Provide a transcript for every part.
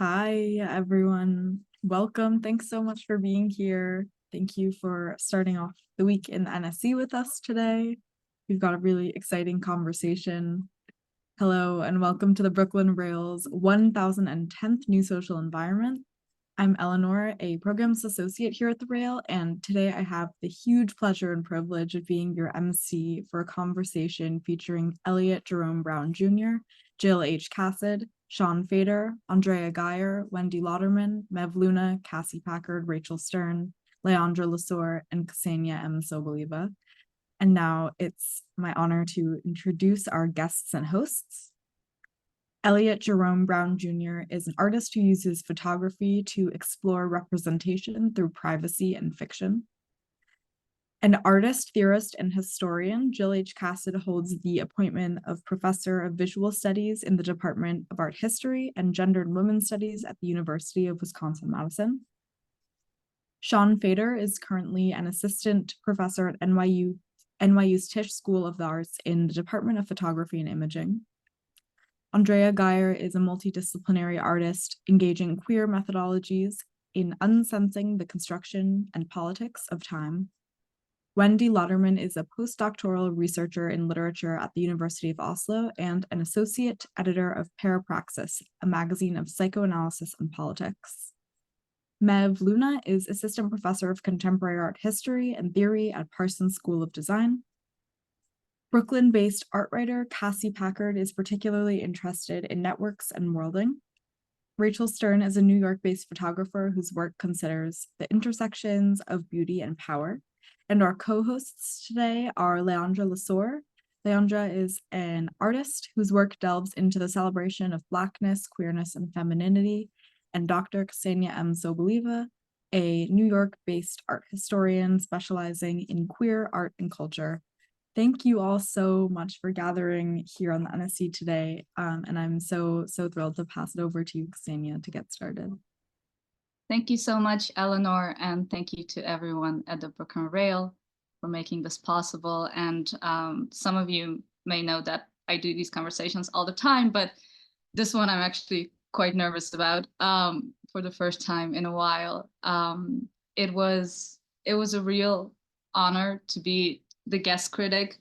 Hi, everyone. Welcome. Thanks so much for being here. Thank you for starting off the week in the NSE with us today. We've got a really exciting conversation. Hello, and welcome to the Brooklyn Rail's 1010th New Social Environment. I'm Eleanor, a programs associate here at the Rail, and today I have the huge pleasure and privilege of being your MC for a conversation featuring Elliott Jerome Brown Jr., Jill H. Casid, Sean Fader, Andrea Geyer, Wendy Lotterman, Mev Luna, Cassie Packard, Rachel Stern, Leandra LeSeur, and Ksenia M. Soboleva. And now it's my honor to introduce our guests and hosts. Elliott Jerome Brown Jr. is an artist who uses photography to explore representation through privacy and fiction. An artist, theorist, and historian, Jill H. Casid holds the appointment of Professor of Visual Studies in the Department of Art History and Gender and Women's Studies at the University of Wisconsin-Madison. Sean Fader is currently an assistant professor at NYU's Tisch School of the Arts in the Department of Photography and Imaging. Andrea Geyer is a multidisciplinary artist engaging queer methodologies in unsensing the construction and politics of time. Wendy Lotterman is a postdoctoral researcher in literature at the University of Oslo and an associate editor of Parapraxis, a magazine of psychoanalysis and politics. Mev Luna is assistant professor of contemporary art history and theory at Parsons School of Design. Brooklyn-based art writer Cassie Packard is particularly interested in networks and worlding. Rachel Stern is a New York-based photographer whose work considers the intersections of beauty and power. And our co-hosts today are Leandra LeSeur. Leandra is an artist whose work delves into the celebration of Blackness, queerness, and femininity, and Dr. Ksenia M. Soboleva, a New York-based art historian specializing in queer art and culture. Thank you all so much for gathering here on the NSE today, and I'm so thrilled to pass it over to you, Ksenia, to get started. Thank you so much, Eleanor, and thank you to everyone at the Brooklyn Rail for making this possible. And some of you may know that I do these conversations all the time, but this one I'm actually quite nervous about for the first time in a while. It was a real honor to be the guest critic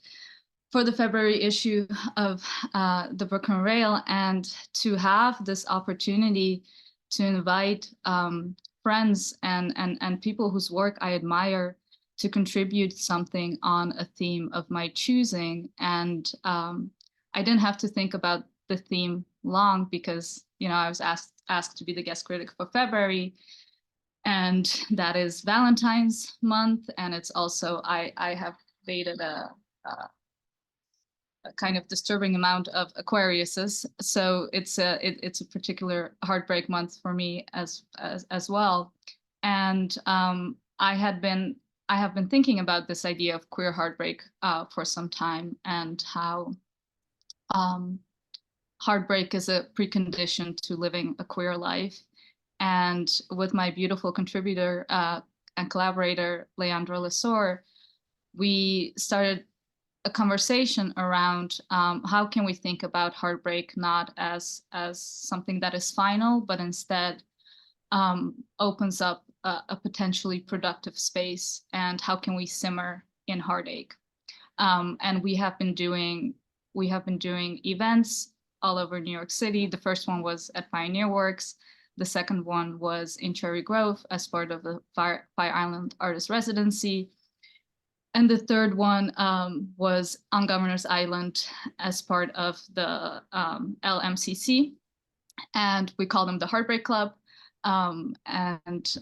for the February issue of the Brooklyn Rail, and to have this opportunity to invite friends and people whose work I admire to contribute something on a theme of my choosing. And I didn't have to think about the theme long because, I was asked to be the guest critic for February, and that is Valentine's month. And it's also, I have dated a kind of disturbing amount of Aquariuses, so it's a particular heartbreak month for me as well. And I have been thinking about this idea of queer heartbreak for some time, and how heartbreak is a precondition to living a queer life. And with my beautiful contributor and collaborator Leandra LeSeur, we started a conversation around how can we think about heartbreak not as something that is final, but instead opens up a potentially productive space, and how can we simmer in heartache. And we have been doing events all over New York City. The first one was at Pioneer Works. The second one was in Cherry Grove as part of the Fire Island Artist Residency. And the third one was on Governor's Island as part of the LMCC. And we call them the Heartbreak Club. And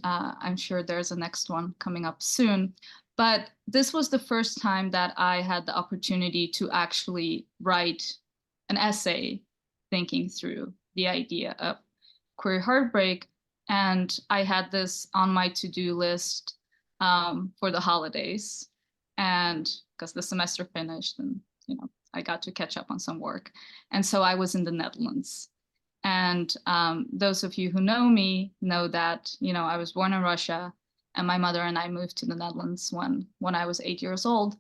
I'm sure there's a next one coming up soon. But this was the first time that I had the opportunity to actually write an essay thinking through the idea of queer heartbreak. And I had this on my to-do list for the holidays. And because the semester finished, and I got to catch up on some work. And so I was in the Netherlands. And those of you who know me know that I was born in Russia, and my mother and I moved to the Netherlands when I was 8 years old.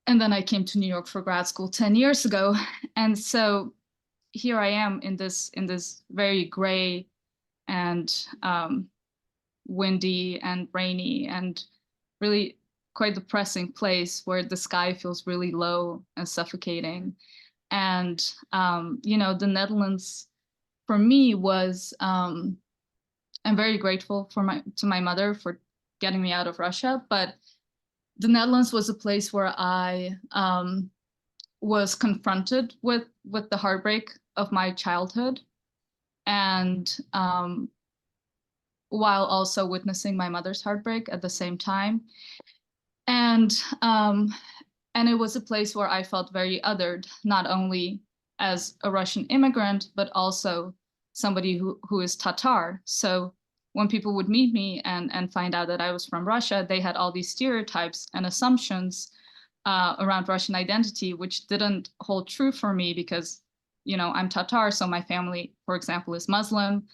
And then I came to New York for grad school 10 years ago. And so here I am in this very gray and windy and rainy, and really quite depressing place where the sky feels really low and suffocating. And the Netherlands for me was, I'm very grateful to my mother for getting me out of Russia, but the Netherlands was a place where I was confronted with the heartbreak of my childhood, and while also witnessing my mother's heartbreak at the same time. And it was a place where I felt very othered, not only as a Russian immigrant, but also somebody who is Tatar. So when people would meet me and find out that I was from Russia, they had all these stereotypes and assumptions around Russian identity, which didn't hold true for me because, I'm Tatar, so my family, for example, is Muslim.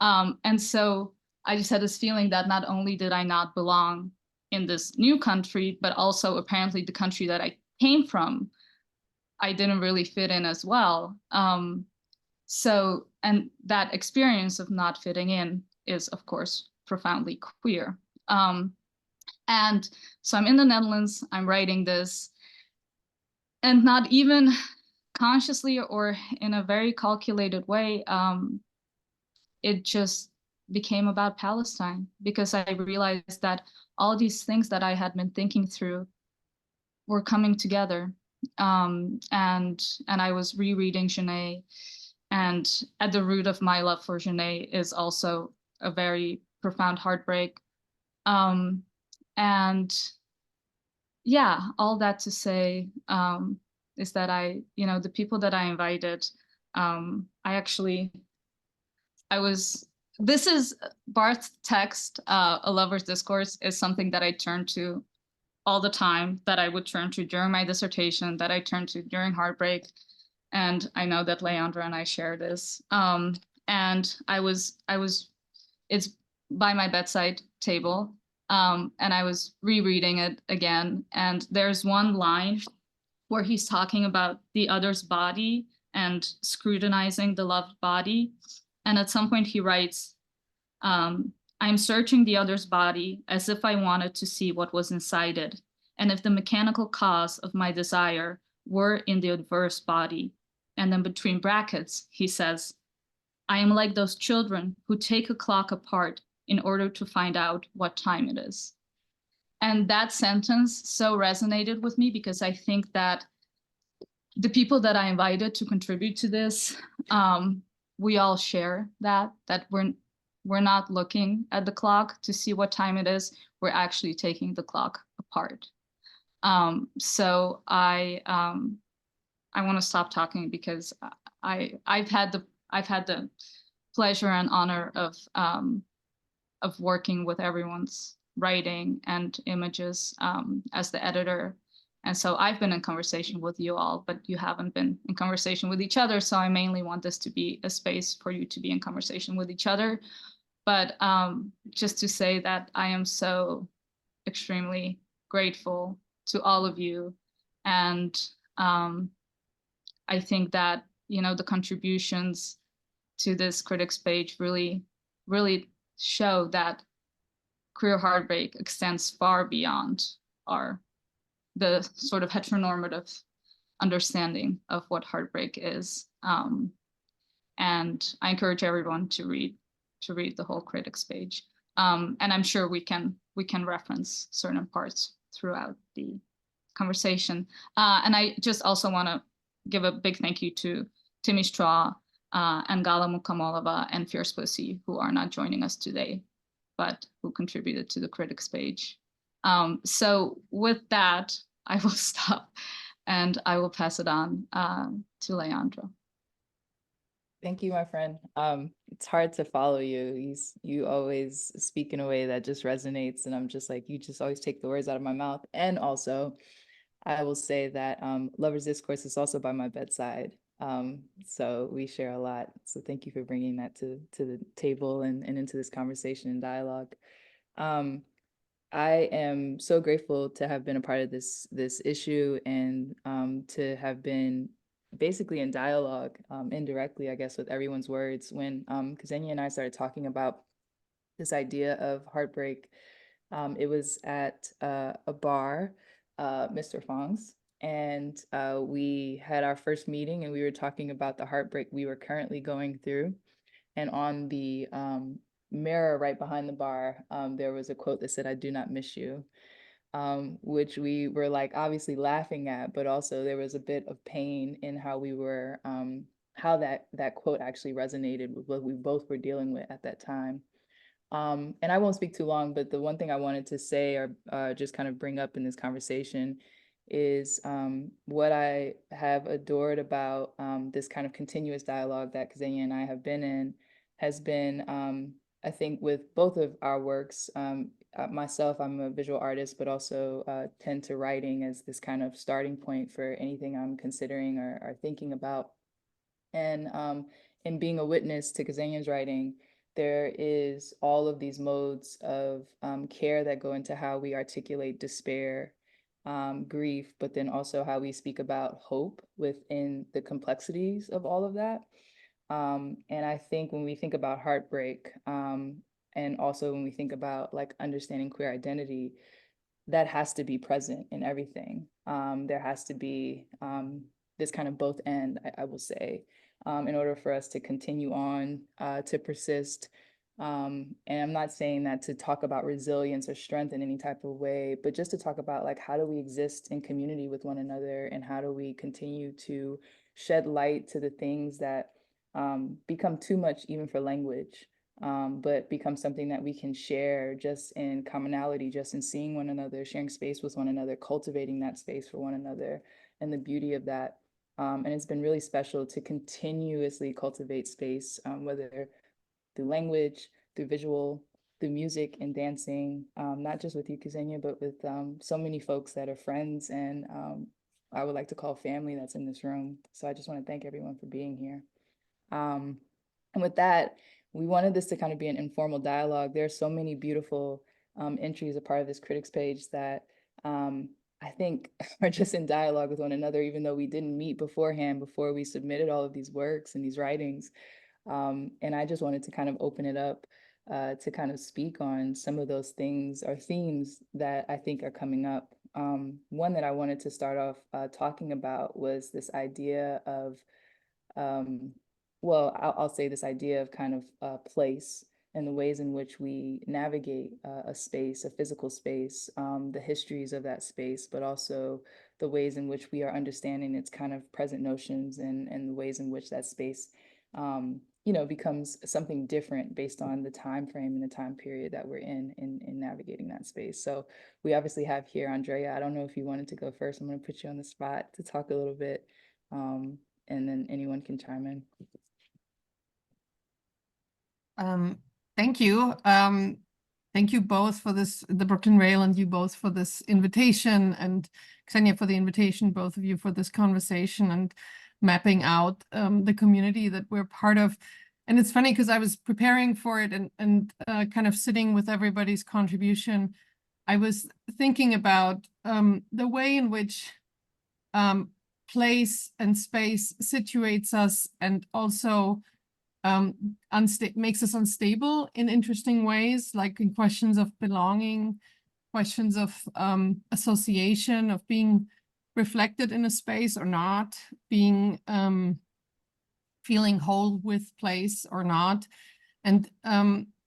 And so I just had this feeling that not only did I not belong in this new country, but also apparently the country that I came from, I didn't really fit in as well. And that experience of not fitting in is, of course, profoundly queer. And so I'm in the Netherlands, I'm writing this, and not even consciously or in a very calculated way, it just became about Palestine, because I realized that all these things that I had been thinking through were coming together. And I was rereading Genet, and at the root of my love for Genet is also a very profound heartbreak. And yeah, all that to say is that the people that I invited, this is Barth's text, A Lover's Discourse, is something that I turn to all the time, that I would turn to during my dissertation, that I turned to during heartbreak. And I know that Leandra and I share this. And it's by my bedside table. And I was rereading it again. And there's one line where he's talking about the other's body and scrutinizing the loved body. And at some point he writes, I'm searching the other's body as if I wanted to see what was inside it, and if the mechanical cause of my desire were in the adverse body. And then between brackets, he says, I am like those children who take a clock apart in order to find out what time it is. And that sentence so resonated with me, because I think that the people that I invited to contribute to this, we all share that we're not looking at the clock to see what time it is. We're actually taking the clock apart. So I want to stop talking, because I've had the pleasure and honor of working with everyone's writing and images as the editor. And so I've been in conversation with you all, but you haven't been in conversation with each other. So I mainly want this to be a space for you to be in conversation with each other. But just to say that I am so extremely grateful to all of you. And I think that, the contributions to this critics page really, really show that queer heartbreak extends far beyond the sort of heteronormative understanding of what heartbreak is. And I encourage everyone to read the whole critics page. And I'm sure we can reference certain parts throughout the conversation. And I just also want to give a big thank you to Timmy Straw and Gala Mukamolova and Fierce Pussy, who are not joining us today, but who contributed to the critics page. So with that, I will stop and I will pass it on to Leandra. Thank you, my friend. It's hard to follow you. You always speak in a way that just resonates, and I'm just like, you just always take the words out of my mouth. And also, I will say that Lover's Discourse is also by my bedside. So we share a lot. So thank you for bringing that to the table and into this conversation and dialogue. I am so grateful to have been a part of this issue, and to have been, basically in dialogue, indirectly, I guess, with everyone's words. When Ksenia and I started talking about this idea of heartbreak, it was at a bar, Mr. Fong's, and we had our first meeting, and we were talking about the heartbreak we were currently going through. And on the mirror right behind the bar, there was a quote that said, "I do not miss you," which we were like obviously laughing at, but also there was a bit of pain in how we were, how that quote actually resonated with what we both were dealing with at that time. And I won't speak too long, but the one thing I wanted to say or just kind of bring up in this conversation is what I have adored about this kind of continuous dialogue that Ksenia and I have been in has been, I think, with both of our works. Myself, I'm a visual artist, but also tend to writing as this kind of starting point for anything I'm considering or thinking about. And in being a witness to Ksenia's writing, there is all of these modes of care that go into how we articulate despair, grief, but then also how we speak about hope within the complexities of all of that. And I think when we think about heartbreak, and also when we think about like understanding queer identity, that has to be present in everything. There has to be this kind of both end, I will say, in order for us to continue on, to persist. And I'm not saying that to talk about resilience or strength in any type of way, but just to talk about like, how do we exist in community with one another, and how do we continue to shed light to the things that become too much even for language, but become something that we can share just in commonality, just in seeing one another, sharing space with one another, cultivating that space for one another, and the beauty of that. And it's been really special to continuously cultivate space, whether through language, through visual, through music and dancing, not just with you, Ksenia, but with so many folks that are friends and I would like to call family that's in this room. So I just want to thank everyone for being here. And with that, we wanted this to kind of be an informal dialogue. There are so many beautiful entries, a part of this critics page that I think are just in dialogue with one another, even though we didn't meet beforehand before we submitted all of these works and these writings. And I just wanted to kind of open it up to kind of speak on some of those things or themes that I think are coming up. One that I wanted to start off talking about was this idea of, well, I'll say this idea of kind of place and the ways in which we navigate a space, a physical space, the histories of that space, but also the ways in which we are understanding its kind of present notions and the ways in which that space you know, becomes something different based on the time frame and the time period that we're in navigating that space. So we obviously have here Andrea. I don't know if you wanted to go first. I'm going to put you on the spot to talk a little bit, and then anyone can chime in. Thank you. Thank you both for this, the Brooklyn Rail, and you both for this invitation, and Ksenia for the invitation, both of you for this conversation and mapping out the community that we're part of. And it's funny because I was preparing for it and kind of sitting with everybody's contribution. I was thinking about the way in which place and space situates us and also makes us unstable in interesting ways, like in questions of belonging, questions of association, of being reflected in a space or not, being feeling whole with place or not. And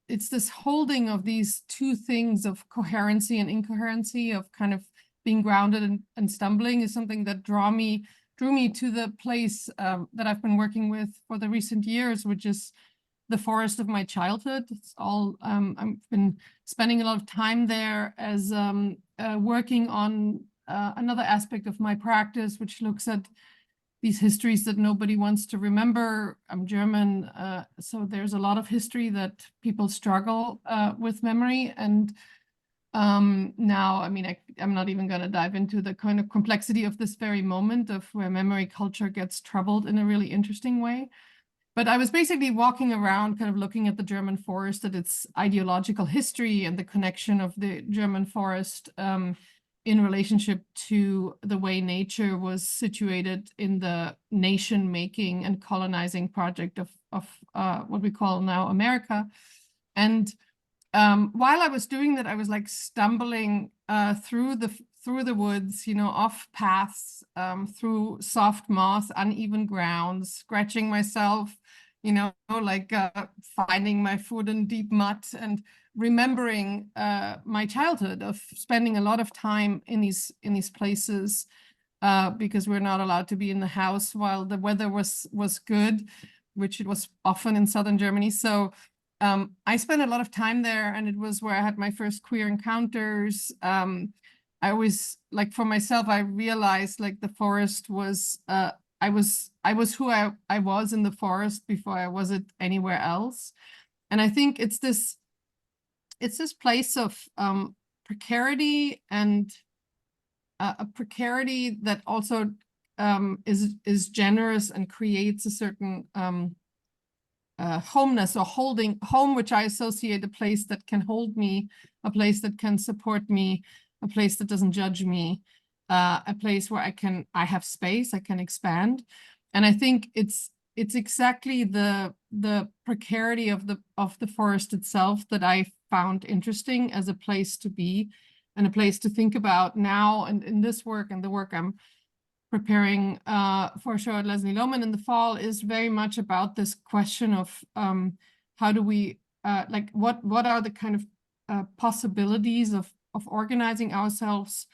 it's this holding of these two things of coherency and incoherency, of kind of being grounded and stumbling, is something that drew me to the place that I've been working with for the recent years, which is the forest of my childhood. It's all I've been spending a lot of time there as working on another aspect of my practice, which looks at these histories that nobody wants to remember. I'm German, so there's a lot of history that people struggle with memory. And now, I mean, I'm not even going to dive into the kind of complexity of this very moment of where memory culture gets troubled in a really interesting way. But I was basically walking around kind of looking at the German forest, at its ideological history and the connection of the German forest in relationship to the way nature was situated in the nation-making and colonizing project of what we call now America. And while I was doing that, I was like stumbling through the woods, you know, off paths, through soft moss, uneven ground, scratching myself, you know, like finding my foot in deep mud, and remembering my childhood of spending a lot of time in these places because we're not allowed to be in the house while the weather was good, which it was often in southern Germany. So I spent a lot of time there, and it was where I had my first queer encounters. I always, like, for myself, I realized like the forest was I was who I was in the forest before I was it anywhere else. And I think it's this place of precarity, and a precarity that also is generous and creates a certain homeness, or home, which I associate a place that can hold me, a place that can support me, a place that doesn't judge me, a place where I have space, I can expand. And I think it's exactly the precarity of the forest itself that I found interesting as a place to be, and a place to think about now, and in this work and the work I'm preparing for a show at Leslie Lohman in the fall is very much about this question of how do we like what are the kind of possibilities of organizing ourselves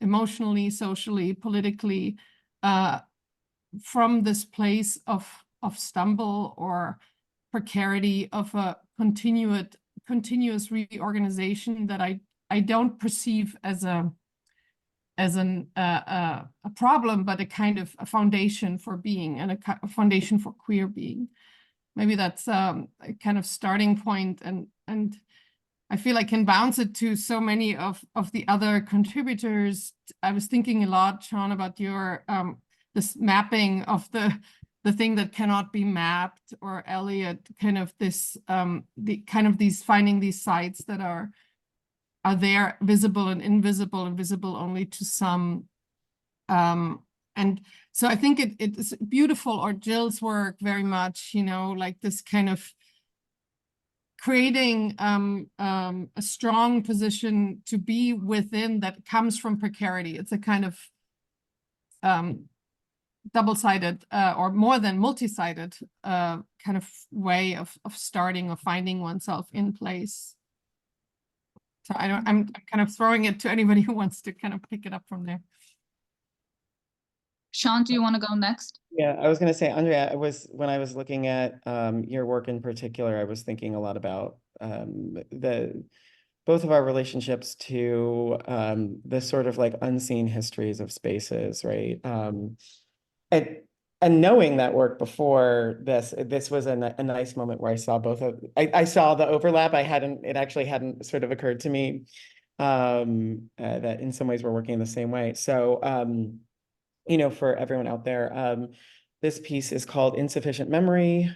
emotionally, socially, politically, from this place of stumble or precarity, of a continuous reorganization that I don't perceive as a problem, but a kind of a foundation for being, and a foundation for queer being. Maybe that's a kind of starting point, and I feel I can bounce it to so many of the other contributors. I was thinking a lot, Sean, about your this mapping of the thing that cannot be mapped, or Elliott, kind of this these finding these sites that are there, visible and invisible, and visible only to some. And so I think it's beautiful, or Jill's work very much, you know, like this kind of creating a strong position to be within that comes from precarity. It's a kind of double-sided or more than multi-sided kind of way of starting or finding oneself in place. So I'm kind of throwing it to anybody who wants to kind of pick it up from there. Sean, do you want to go next? Yeah, I was going to say, Andrea, when I was looking at your work in particular, I was thinking a lot about both of our relationships to the sort of like unseen histories of spaces, right? And knowing that work before this was a nice moment where I saw both of, I saw the overlap. It actually hadn't sort of occurred to me that in some ways we're working in the same way. So, you know, for everyone out there, this piece is called Insufficient Memory.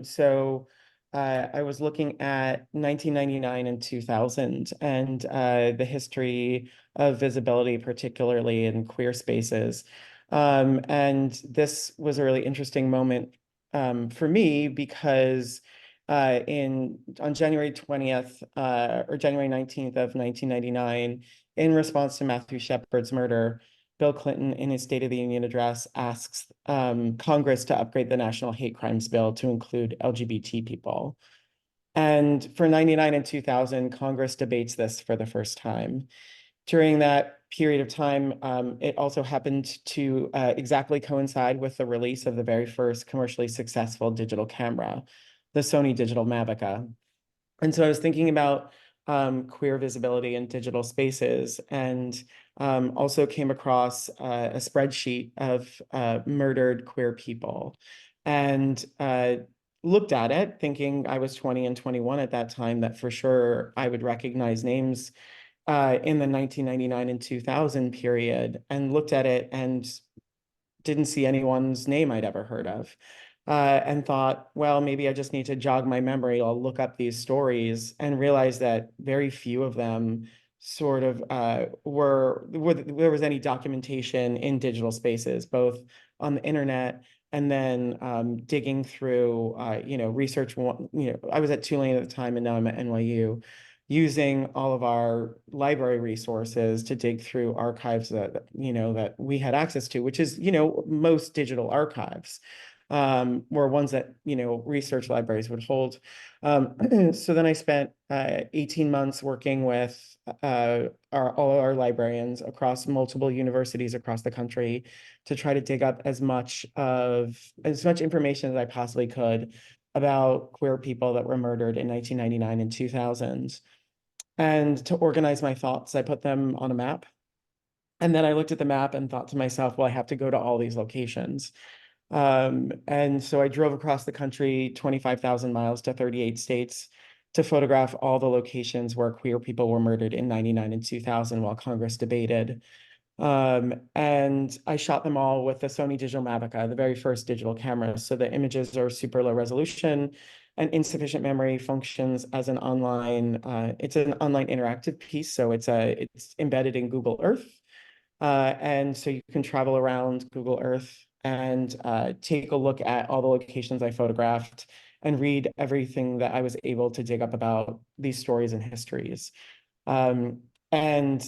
So I was looking at 1999 and 2000 and the history of visibility, particularly in queer spaces. And this was a really interesting moment for me because on January 20th or January 19th of 1999, in response to Matthew Shepard's murder, Bill Clinton, in his State of the Union address, asks Congress to upgrade the National Hate Crimes Bill to include LGBT people. And for 99 and 2000, Congress debates this for the first time. During that period of time, it also happened to exactly coincide with the release of the very first commercially successful digital camera, the Sony Digital Mavica. And so I was thinking about queer visibility in digital spaces, and also came across a spreadsheet of murdered queer people, and looked at it thinking, I was 20 and 21 at that time, that for sure I would recognize names in the 1999 and 2000 period, and looked at it and didn't see anyone's name I'd ever heard of. And thought, well, maybe I just need to jog my memory. I'll look up these stories, and realize that very few of them sort of were there was any documentation in digital spaces, both on the internet and then digging through, research. I was at Tulane at the time, and now I'm at NYU, using all of our library resources to dig through archives that we had access to, which is, most digital archives were ones that, research libraries would hold. So then I spent 18 months working with all our librarians across multiple universities across the country to try to dig up as much information as I possibly could about queer people that were murdered in 1999 and 2000. And to organize my thoughts, I put them on a map. And then I looked at the map and thought to myself, well, I have to go to all these locations. And so I drove across the country 25,000 miles to 38 states to photograph all the locations where queer people were murdered in 99 and 2000 while Congress debated. And I shot them all with the Sony Digital Mavica, the very first digital camera. So the images are super low resolution, and insufficient memory functions as an online, it's an online interactive piece. So it's embedded in Google Earth. And so you can travel around Google Earth and take a look at all the locations I photographed and read everything that I was able to dig up about these stories and histories. And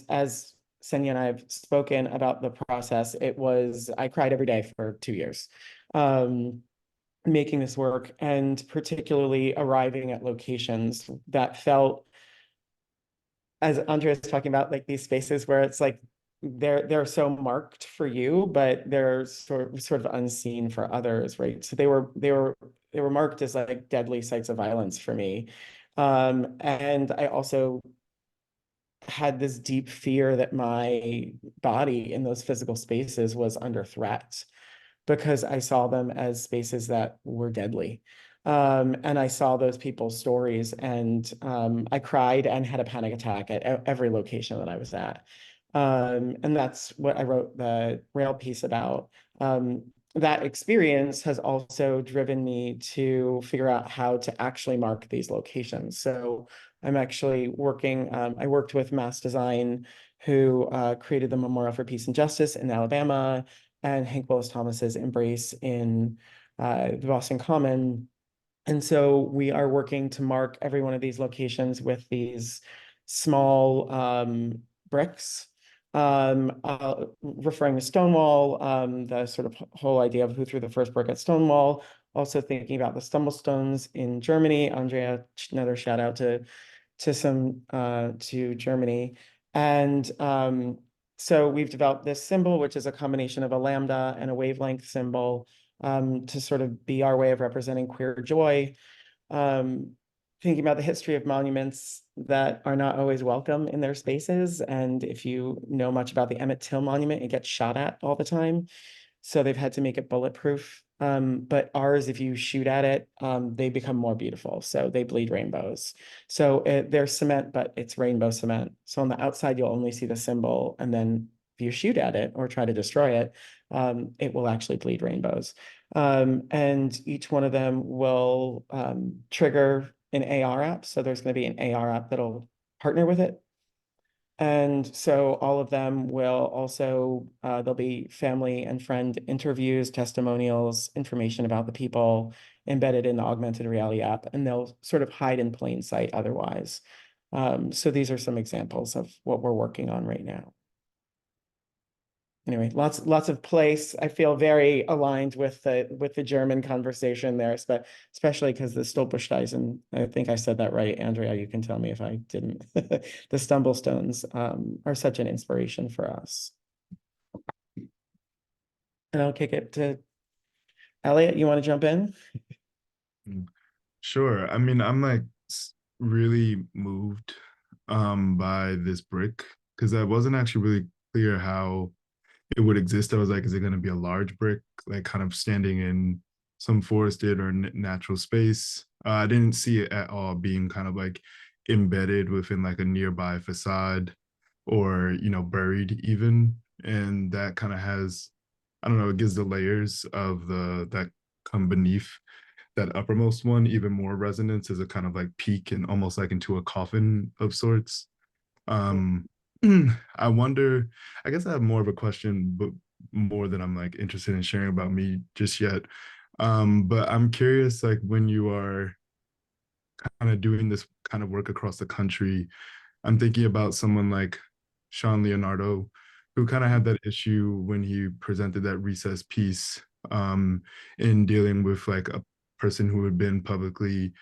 as Ksenia and I have spoken about the process, I cried every day for 2 years making this work, and particularly arriving at locations that felt, as Andrea is talking about, like these spaces where it's like they're so marked for you, but they're sort of unseen for others, right? So they were marked as like deadly sites of violence for me. And I also had this deep fear that my body in those physical spaces was under threat, because I saw them as spaces that were deadly. And I saw those people's stories, and I cried and had a panic attack at every location that I was at. And that's what I wrote the Rail piece about. That experience has also driven me to figure out how to actually mark these locations. So I'm actually working, I worked with Mass Design, who created the Memorial for Peace and Justice in Alabama, and Hank Willis Thomas's Embrace in the Boston Common. And so we are working to mark every one of these locations with these small bricks, referring to Stonewall, the sort of whole idea of who threw the first brick at Stonewall. Also thinking about the Stumblestones in Germany. Andrea, another shout out to Germany. And so we've developed this symbol, which is a combination of a lambda and a wavelength symbol, to sort of be our way of representing queer joy. Thinking about the history of monuments that are not always welcome in their spaces. And if you know much about the Emmett Till Monument, it gets shot at all the time. So they've had to make it bulletproof. But ours, if you shoot at it, they become more beautiful. So they bleed rainbows. So they're cement, but it's rainbow cement. So on the outside, you'll only see the symbol. And then if you shoot at it or try to destroy it, it will actually bleed rainbows. And each one of them will trigger an AR app. So there's going to be an AR app that'll partner with it. And so all of them will also, there'll be family and friend interviews, testimonials, information about the people embedded in the augmented reality app, and they'll sort of hide in plain sight otherwise. So these are some examples of what we're working on right now. Anyway, lots of place. I feel very aligned with the German conversation there, especially because the Stolpersteisen, I think I said that right, Andrea, you can tell me if I didn't. The Stumblestones are such an inspiration for us. And I'll kick it to Elliott. You want to jump in? Sure. I mean, I'm like really moved by this brick, because I wasn't actually really clear how it would exist. I was like, is it going to be a large brick, like kind of standing in some forested or natural space? I didn't see it at all being kind of like embedded within like a nearby facade, or, buried even. And that kind of has, I don't know, it gives the layers of that come beneath that uppermost one even more resonance as a kind of like peak and almost like into a coffin of sorts. I wonder, I guess I have more of a question, but more than I'm like interested in sharing about me just yet. But I'm curious, like when you are kind of doing this kind of work across the country, I'm thinking about someone like Sean Leonardo, who kind of had that issue when he presented that recess piece in dealing with like a person who had been publicly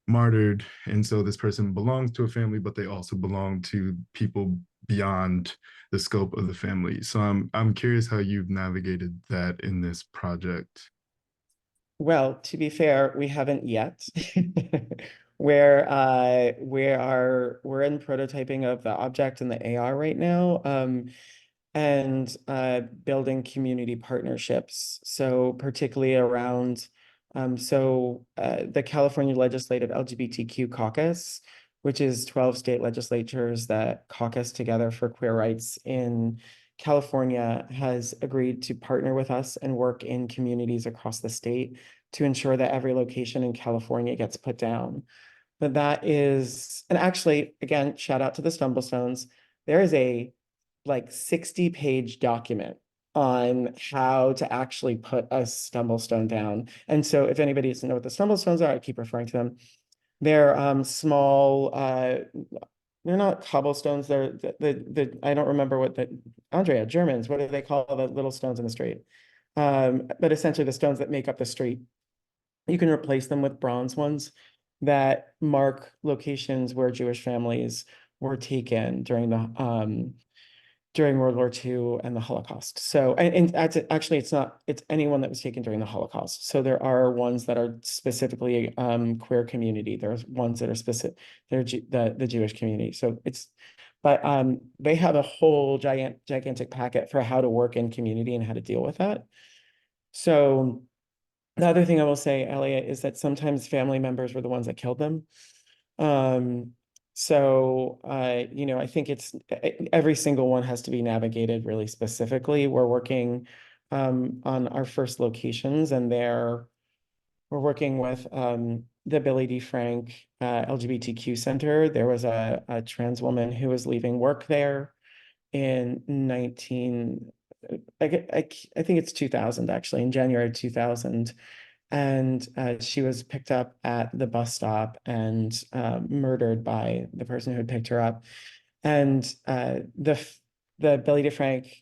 martyred. And so this person belongs to a family, but they also belong to people beyond the scope of the family. So I'm curious how you've navigated that in this project. Well, to be fair, we haven't yet. We're in prototyping of the object and the AR right now, and building community partnerships. So particularly around the California Legislative LGBTQ Caucus, which is 12 state legislatures that caucus together for queer rights in California, has agreed to partner with us and work in communities across the state to ensure that every location in California gets put down. But that is, and actually, again, shout out to the Stumblestones. There is a like 60-page document on how to actually put a stumblestone down. And so if anybody doesn't know what the stumblestones are, I keep referring to them. They're small, they're not cobblestones, they're I don't remember what Andrea, Germans, what do they call the little stones in the street? But essentially the stones that make up the street. You can replace them with bronze ones that mark locations where Jewish families were taken during World War II and the Holocaust. So, and actually, it's anyone that was taken during the Holocaust. So there are ones that are specifically queer community. There's ones that are specific, they're the Jewish community. So but they have a whole gigantic packet for how to work in community and how to deal with that. So the other thing I will say, Elliott, is that sometimes family members were the ones that killed them. So, I think every single one has to be navigated really specifically. We're working on our first locations, and we're working with the Billy D. Frank LGBTQ Center. There was a trans woman who was leaving work there in I think it's 2000, actually, in January 2000. And she was picked up at the bus stop and murdered by the person who had picked her up. And the Billy DeFrank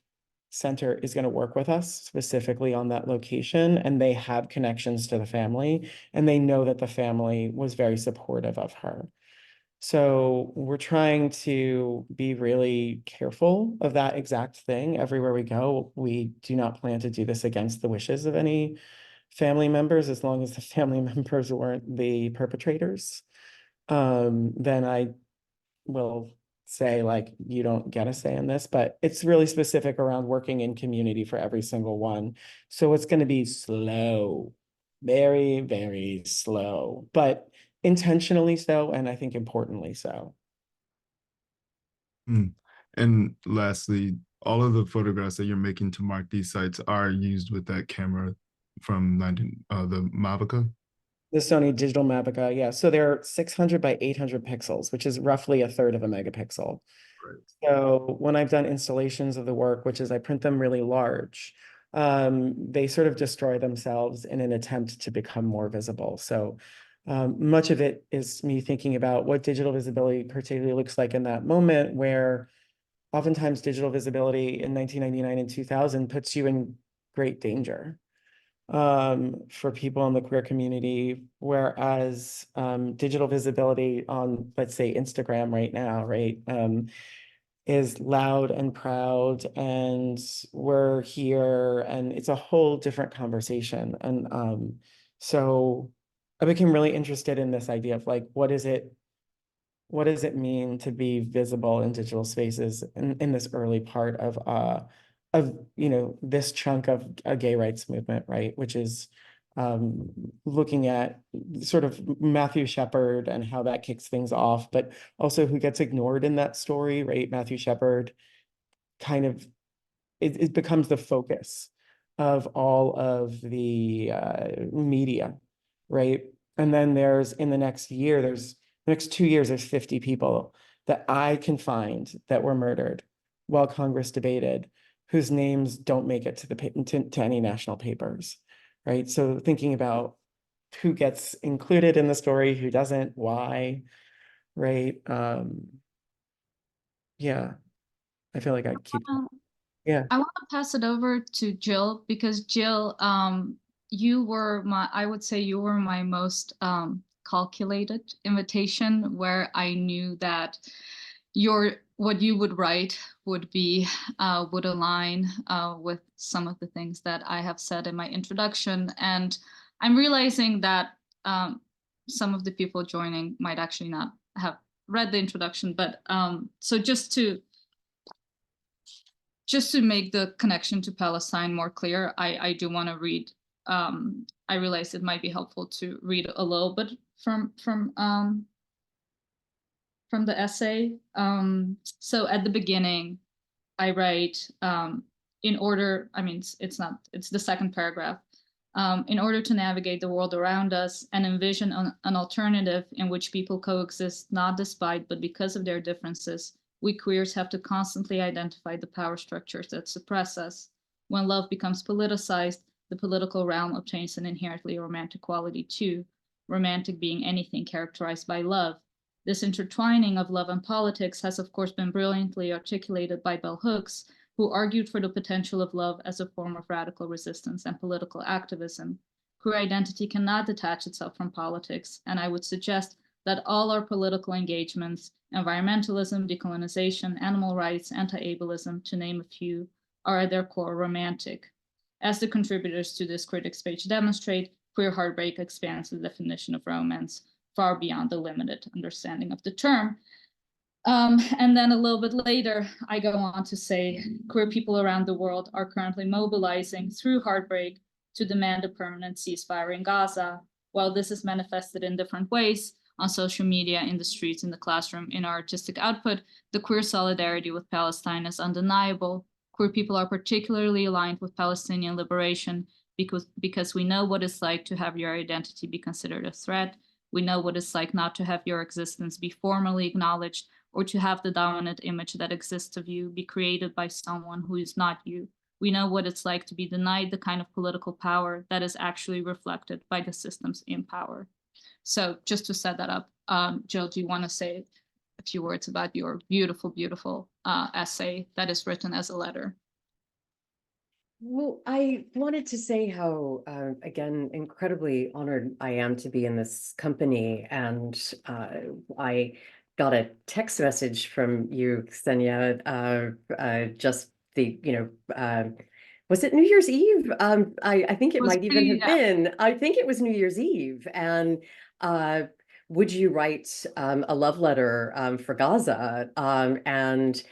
Center is going to work with us specifically on that location, and they have connections to the family, and they know that the family was very supportive of her. So we're trying to be really careful of that exact thing everywhere we go. We do not plan to do this against the wishes of any family members, as long as the family members weren't the perpetrators. Then I will say, like, you don't get a say in this, but it's really specific around working in community for every single one. So it's going to be slow, very, very slow, but intentionally so, and I think importantly so. And lastly, all of the photographs that you're making to mark these sites are used with that camera from the Mavica? The Sony digital Mavica, yeah. So they're 600 by 800 pixels, which is roughly a third of a megapixel. Right. So when I've done installations of the work, which is I print them really large, they sort of destroy themselves in an attempt to become more visible. So much of it is me thinking about what digital visibility particularly looks like in that moment, where oftentimes digital visibility in 1999 and 2000 puts you in great danger for people in the queer community, whereas digital visibility on, let's say, Instagram right now, right, is loud and proud, and we're here, and it's a whole different conversation. And so I became really interested in this idea of, like, what does it mean to be visible in digital spaces in this early part of this chunk of a gay rights movement, right? Which is looking at sort of Matthew Shepard and how that kicks things off, but also who gets ignored in that story, right? Matthew Shepard kind of, it becomes the focus of all of the media, right? And then in the next 2 years, there's 50 people that I can find that were murdered while Congress debated, whose names don't make it to to any national papers, right? So thinking about who gets included in the story, who doesn't, why, right? Yeah, I feel like I keep, yeah. I want to pass it over to Jill, because Jill, I would say you were my most calculated invitation, where I knew that what you would write would align with some of the things that I have said in my introduction. And I'm realizing that some of the people joining might actually not have read the introduction, but so just to make the connection to Palestine more clear, I do want to read. I realize it might be helpful to read a little bit from the essay. So at the beginning, I write in order. I mean, it's the second paragraph. In order to navigate the world around us and envision an alternative in which people coexist, not despite, but because of their differences, we queers have to constantly identify the power structures that suppress us. When love becomes politicized, the political realm obtains an inherently romantic quality too, romantic being anything characterized by love. This intertwining of love and politics has of course been brilliantly articulated by bell hooks, who argued for the potential of love as a form of radical resistance and political activism. Queer identity cannot detach itself from politics, and I would suggest that all our political engagements, environmentalism, decolonization, animal rights, anti-ableism, to name a few, are at their core romantic. As the contributors to this Critic's page demonstrate, queer heartbreak expands the definition of romance far beyond the limited understanding of the term. And then a little bit later, I go on to say, queer people around the world are currently mobilizing through heartbreak to demand a permanent ceasefire in Gaza. While this is manifested in different ways, on social media, in the streets, in the classroom, in our artistic output, the queer solidarity with Palestine is undeniable. Queer people are particularly aligned with Palestinian liberation because we know what it's like to have your identity be considered a threat. We know what it's like not to have your existence be formally acknowledged, or to have the dominant image that exists of you be created by someone who is not you. We know what it's like to be denied the kind of political power that is actually reflected by the systems in power. So just to set that up, Jill, do you want to say a few words about your beautiful, beautiful essay that is written as a letter? Well, I wanted to say how, again, incredibly honored I am to be in this company. And I got a text message from you, Ksenia, just was it New Year's Eve? I think it might even have been. I think it was New Year's Eve. And would you write a love letter for Gaza? And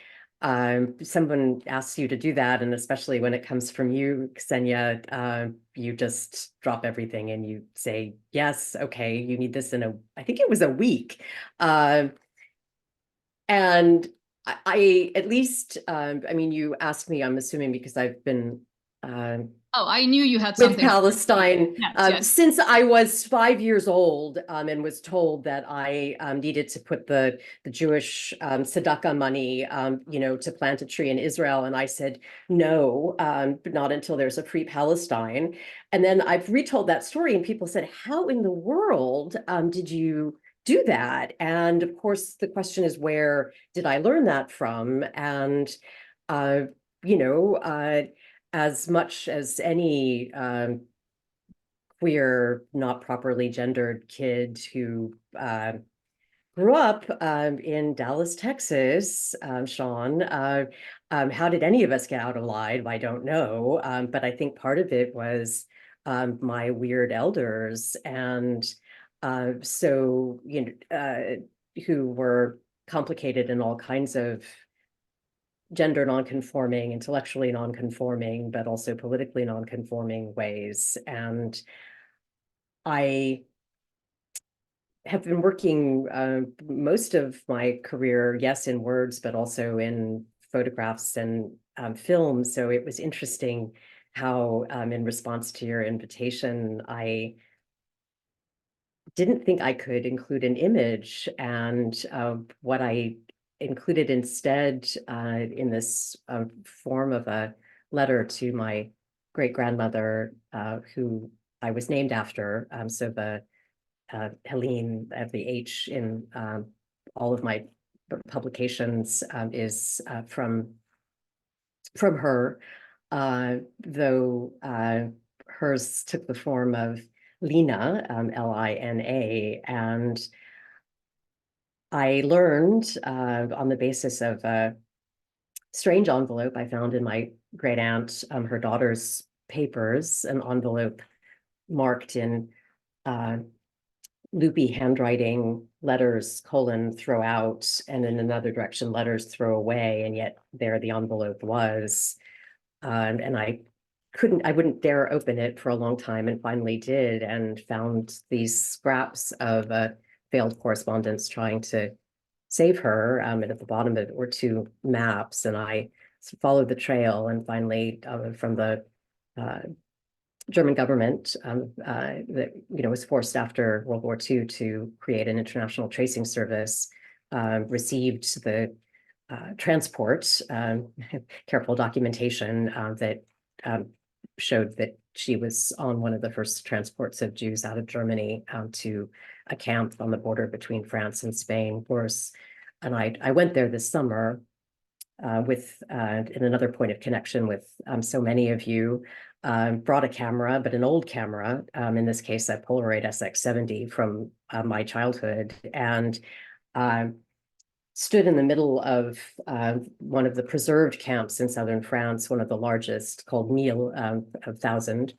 someone asks you to do that, and especially when it comes from you, Ksenia, you just drop everything and you say, yes, okay, you need this in I think it was a week. And I at least, I mean, you asked me, I'm assuming because I've been oh, I knew you had with something. Palestine Yes. since I was 5 years old, and was told that I needed to put the Jewish tzedakah money, to plant a tree in Israel. And I said, no, but not until there's a free Palestine. And then I've retold that story and people said, how in the world did you do that? And of course, the question is, where did I learn that from? And, as much as any queer, not properly gendered kid who grew up in Dallas, Texas, Sean, how did any of us get out alive? I don't know. But I think part of it was my weird elders. And so, who were complicated in all kinds of gender nonconforming, intellectually nonconforming, but also politically nonconforming ways. And I have been working most of my career, yes, in words, but also in photographs and film. So it was interesting how, in response to your invitation, I didn't think I could include an image. And what I included instead in this form of a letter to my great-grandmother, who I was named after. So the Helene, the H in all of my publications is from her, though hers took the form of Lina, Lina, and I learned on the basis of a strange envelope I found in my great aunt, her daughter's papers, an envelope marked in loopy handwriting, letters, throw out, and in another direction, letters throw away, and yet there the envelope was. And I wouldn't dare open it for a long time, and finally did, and found these scraps of failed correspondence trying to save her. And at the bottom of it were 2 maps, and I followed the trail, and finally from the German government that was forced after World War II to create an international tracing service, received the transport, careful documentation that showed that she was on one of the first transports of Jews out of Germany to a camp on the border between France and Spain, worse. And I went there this summer with in another point of connection with so many of you. Brought a camera, but an old camera, in this case, a Polaroid SX70 from my childhood, and stood in the middle of one of the preserved camps in southern France, one of the largest, called 1,000.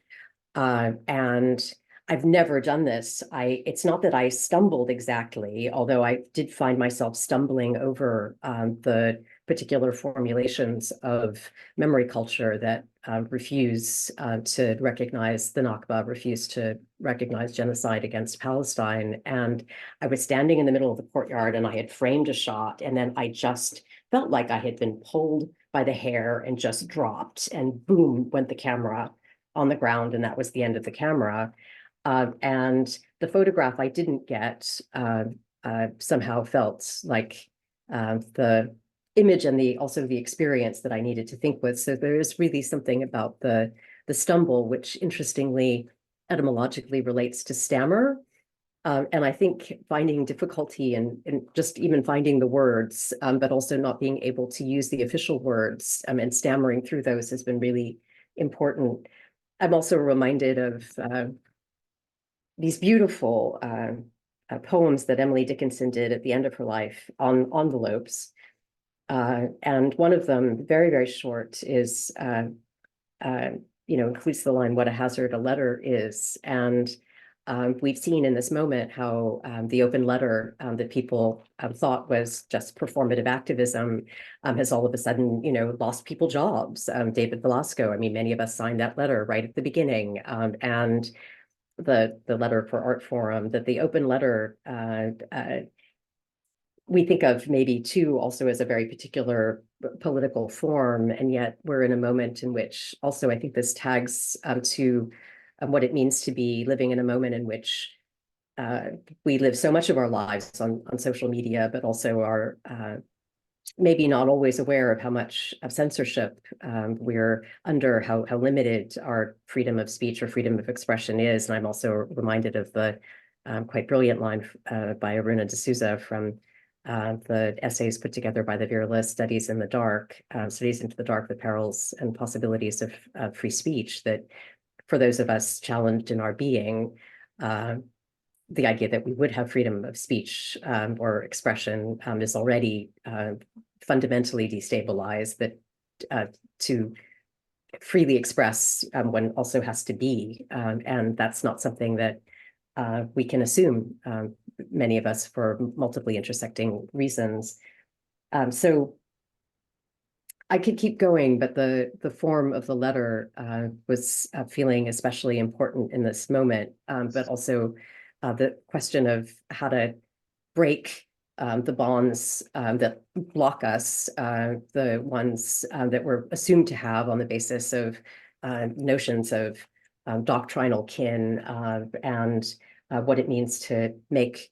And I've never done this. It's not that I stumbled exactly, although I did find myself stumbling over the particular formulations of memory culture that refuse to recognize the Nakba, refuse to recognize genocide against Palestine. And I was standing in the middle of the courtyard, and I had framed a shot, and then I just felt like I had been pulled by the hair and just dropped, and boom, went the camera on the ground, and that was the end of the camera. And the photograph I didn't get somehow felt like the image and also the experience that I needed to think with. So there is really something about the stumble, which interestingly etymologically relates to stammer. And I think finding difficulty in just even finding the words, but also not being able to use the official words and stammering through those has been really important. I'm also reminded of these beautiful poems that Emily Dickinson did at the end of her life on envelopes. And one of them, very, very short, is, includes the line, "What a hazard a letter is." And we've seen in this moment how the open letter that people thought was just performative activism has all of a sudden, lost people jobs. David Velasco, I mean, many of us signed that letter right at the beginning. And the letter for Art Forum, that the open letter we think of maybe too also as a very particular political form, and yet we're in a moment in which also I think this tags to what it means to be living in a moment in which we live so much of our lives on social media, but also are maybe not always aware of how much of censorship we're under, how limited our freedom of speech or freedom of expression is. And I'm also reminded of the quite brilliant line by Aruna D'Souza from the essays put together by the Virla Studies in the Dark, Studies into the Dark, the Perils and Possibilities of Free Speech, that for those of us challenged in our being, the idea that we would have freedom of speech or expression is already fundamentally destabilized, that to freely express one also has to be, and that's not something that we can assume, many of us, for multiply intersecting reasons. So I could keep going, but the form of the letter was feeling especially important in this moment, but also the question of how to break the bonds that block us, the ones that we're assumed to have on the basis of notions of doctrinal kin, and what it means to make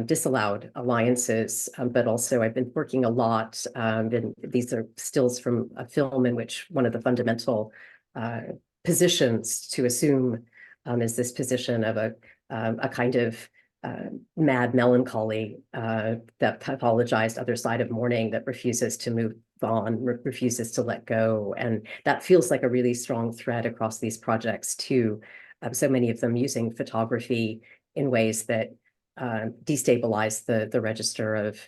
disallowed alliances, but also I've been working a lot, and these are stills from a film in which one of the fundamental positions to assume is this position of a kind of mad melancholy that pathologized other side of mourning, that refuses to move on, refuses to let go. And that feels like a really strong thread across these projects too. So many of them using photography in ways that destabilize the register of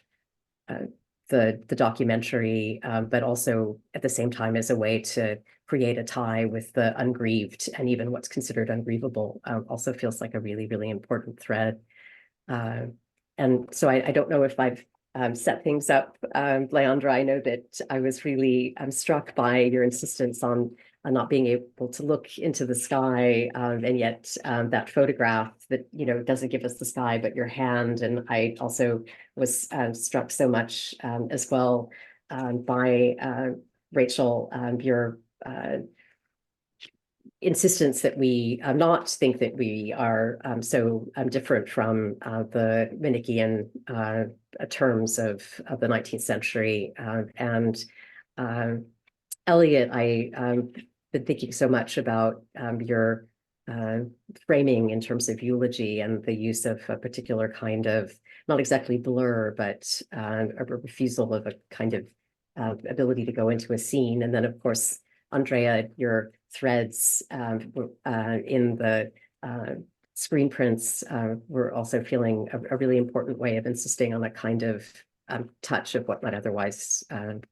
the documentary, but also at the same time as a way to create a tie with the ungrieved, and even what's considered ungrievable also feels like a really, really important thread. And so I don't know if I've set things up. Leandra, I know that I was really struck by your insistence on not being able to look into the sky, and yet that photograph that, you know, doesn't give us the sky, but your hand. And I also was struck so much as well by Rachel, your insistence that we not think that we are so different from the Minnickian terms of the 19th century. And Elliott, I've been thinking so much about your framing in terms of eulogy and the use of a particular kind of, not exactly blur, but a refusal of a kind of ability to go into a scene. And then, of course, Andrea, your threads in the screen prints were also feeling a really important way of insisting on a kind of touch of what might otherwise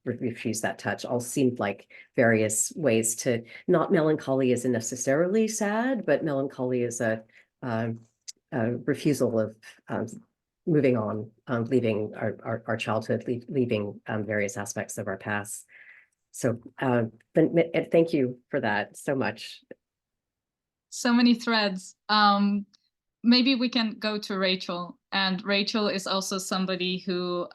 refuse that touch. All seemed like various ways to, not melancholy isn't necessarily sad, but melancholy is a refusal of moving on, leaving our childhood, leaving various aspects of our past. So thank you for that so much. So many threads. Maybe we can go to Rachel. And Rachel is also somebody who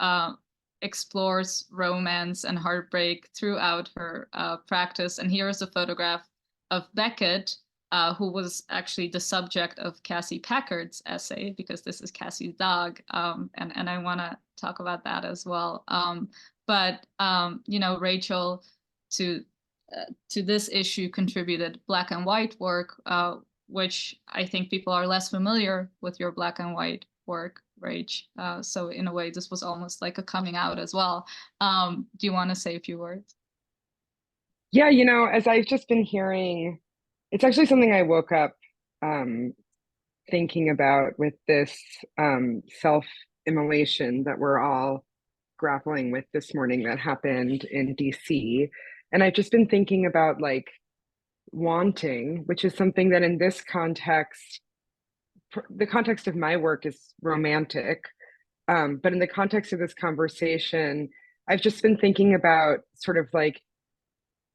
explores romance and heartbreak throughout her practice. And here is a photograph of Beckett, who was actually the subject of Cassie Packard's essay, because this is Cassie's dog. And I want to talk about that as well. But you know, Rachel to this issue contributed black and white work, which I think people are less familiar with your black and white work, Rach. So in a way, this was almost like a coming out as well. Do you want to say a few words? Yeah, you know, as I've just been hearing, it's actually something I woke up thinking about with this self-immolation that we're all grappling with this morning that happened in DC. And I've just been thinking about like wanting, which is something that in this context, the context of my work is romantic. But in the context of this conversation, I've just been thinking about sort of like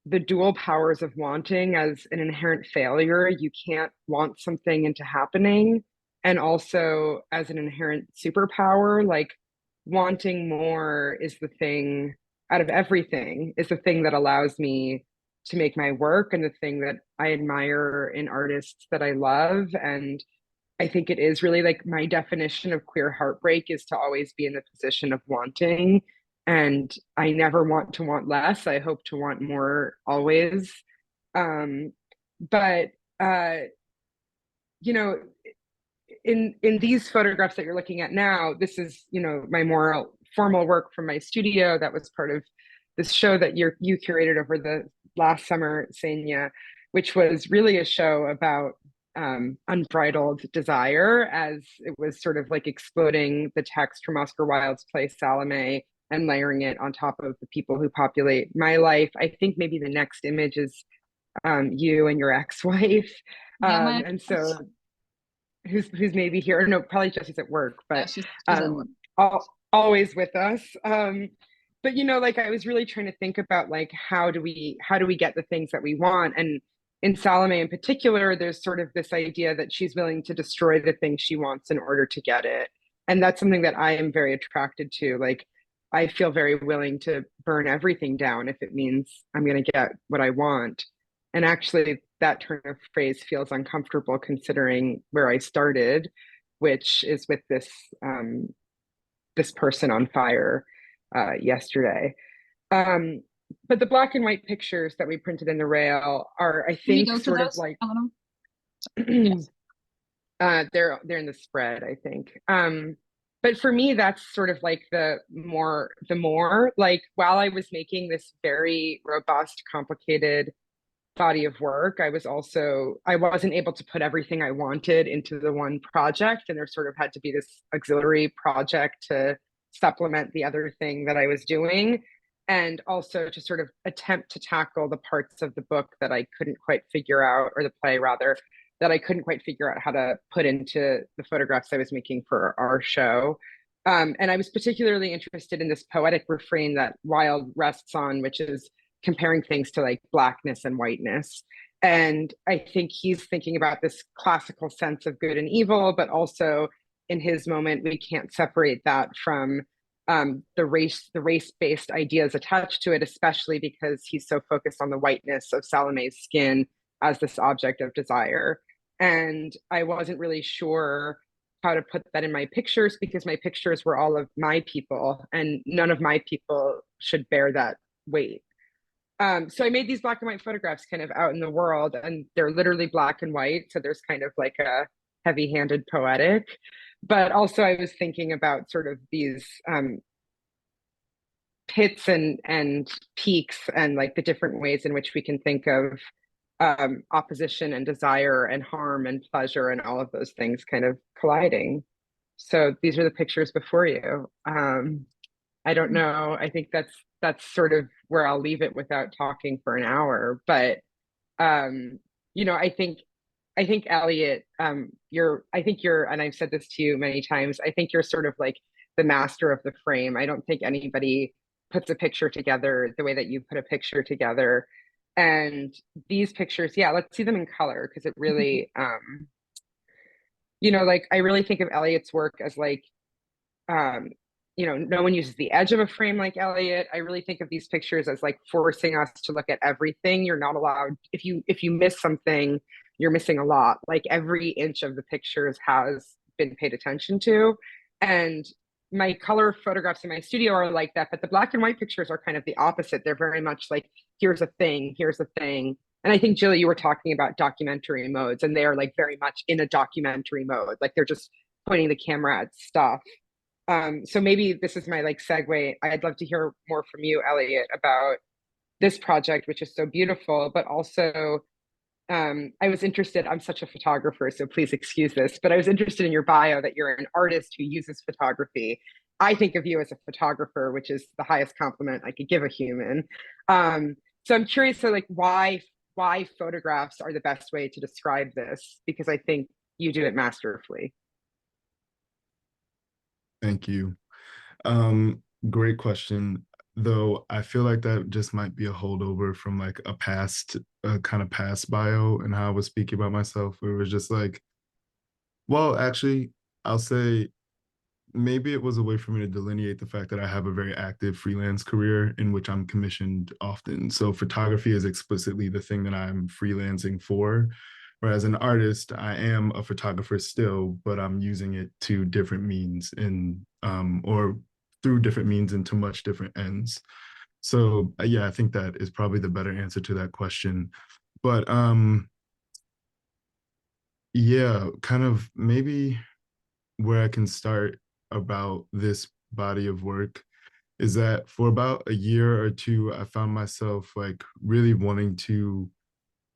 the dual powers of wanting as an inherent failure. You can't want something into happening. And also as an inherent superpower, like wanting more is the thing out of everything, is the thing that allows me to make my work, and the thing that I admire in artists that I love. And I think it is really like my definition of queer heartbreak is to always be in the position of wanting. And I never want to want less. I hope to want more always. But you know, in these photographs that you're looking at now, this is, you know, my more formal work from my studio that was part of this show that you curated over the last summer, Ksenia, which was really a show about unbridled desire, as it was sort of like exploding the text from Oscar Wilde's play Salome and layering it on top of the people who populate my life. I think maybe the next image is you and your ex-wife. Yeah, and so who's maybe here, no, probably Jesse's at work, but yeah, she's at work. Always with us. But you know, like I was really trying to think about like how do we get the things that we want. And in Salome in particular, there's sort of this idea that she's willing to destroy the thing she wants in order to get it. And that's something that I am very attracted to. Like I feel very willing to burn everything down if it means I'm going to get what I want. And actually that turn of phrase feels uncomfortable considering where I started. which is with this person on fire yesterday. But the black and white pictures that we printed in the rail are, I Can you think, go to sort of those, like Eleanor? Yes. they're in the spread, I think. But for me, that's sort of like the more like, while I was making this very robust, complicated body of work, I wasn't able to put everything I wanted into the one project, and there sort of had to be this auxiliary project to supplement the other thing that I was doing, and also to sort of attempt to tackle the parts of the book that I couldn't quite figure out, or the play rather, that I couldn't quite figure out how to put into the photographs I was making for our show. And I was particularly interested in this poetic refrain that Wilde rests on, which is comparing things to like blackness and whiteness. And I think he's thinking about this classical sense of good and evil, but also in his moment, we can't separate that from the race-based ideas attached to it, especially because he's so focused on the whiteness of Salome's skin as this object of desire. And I wasn't really sure how to put that in my pictures, because my pictures were all of my people, and none of my people should bear that weight. So I made these black and white photographs kind of out in the world, and they're literally black and white. So there's kind of like a heavy-handed poetic, but also I was thinking about sort of these pits and peaks, and like the different ways in which we can think of opposition and desire and harm and pleasure and all of those things kind of colliding. So these are the pictures before you. I don't know. I think that's sort of where I'll leave it without talking for an hour. But you know, I think Elliott, you're, and I've said this to you many times, I think you're sort of like the master of the frame. I don't think anybody puts a picture together the way that you put a picture together. And these pictures, yeah, let's see them in color, because it really, you know, like I really think of Elliott's work as like, you know, no one uses the edge of a frame like Elliott. I really think of these pictures as like forcing us to look at everything. You're not allowed, if you miss something, you're missing a lot. Like every inch of the pictures has been paid attention to. And my color photographs in my studio are like that, but the black and white pictures are kind of the opposite. They're very much like, here's a thing, here's a thing. And I think, Jill, you were talking about documentary modes, and they are like very much in a documentary mode. Like they're just pointing the camera at stuff. So maybe this is my like segue. I'd love to hear more from you, Elliott, about this project, which is so beautiful, but also I was interested, I'm such a photographer, so please excuse this, but I was interested in your bio that you're an artist who uses photography. I think of you as a photographer, which is the highest compliment I could give a human. So I'm curious, so like why photographs are the best way to describe this, because I think you do it masterfully. Thank you. Great question. Though I feel like that just might be a holdover from like a kind of past bio, and how I was speaking about myself, where it was just like, well, actually, I'll say maybe it was a way for me to delineate the fact that I have a very active freelance career in which I'm commissioned often. So photography is explicitly the thing that I'm freelancing for. Whereas an artist, I am a photographer still, but I'm using it to different means or through different means into much different ends. So yeah, I think that is probably the better answer to that question. But yeah, kind of maybe where I can start about this body of work is that for about a year or two, I found myself like really wanting to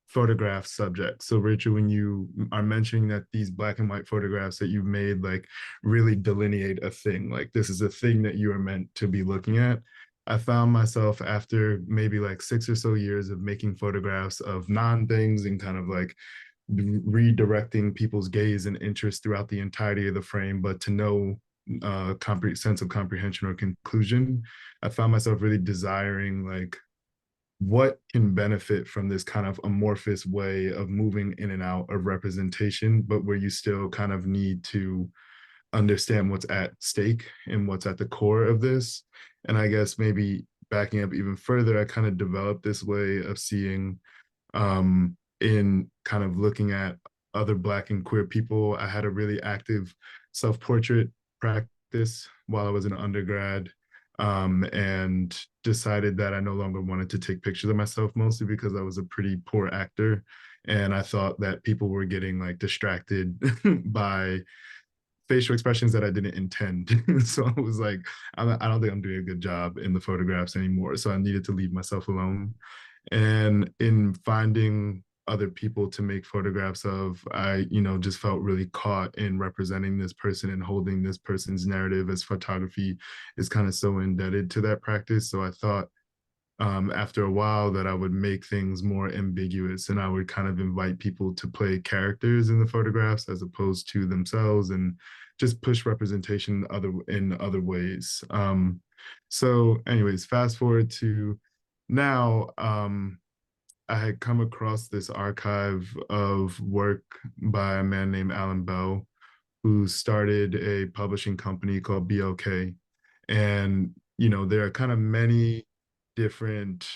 photograph subjects. So Rachel, when you are mentioning that these black and white photographs that you've made like really delineate a thing, like this is a thing that you are meant to be looking at, I found myself after maybe like 6 or so years of making photographs of non-things and kind of like redirecting people's gaze and interest throughout the entirety of the frame, but to no sense of comprehension or conclusion, I found myself really desiring like what can benefit from this kind of amorphous way of moving in and out of representation, but where you still kind of need to understand what's at stake and what's at the core of this. And I guess maybe backing up even further, I kind of developed this way of seeing in kind of looking at other Black and queer people. I had a really active self-portrait practice while I was an undergrad, and decided that I no longer wanted to take pictures of myself, mostly because I was a pretty poor actor. And I thought that people were getting like distracted by facial expressions that I didn't intend. So I was like, I don't think I'm doing a good job in the photographs anymore. So I needed to leave myself alone. And in finding other people to make photographs of, I, just felt really caught in representing this person and holding this person's narrative, as photography is kind of so indebted to that practice. So I thought, after a while, that I would make things more ambiguous, and I would kind of invite people to play characters in the photographs as opposed to themselves, and just push representation in other ways. So anyways, fast forward to now, I had come across this archive of work by a man named Alan Bell, who started a publishing company called BOK. And, there are kind of many different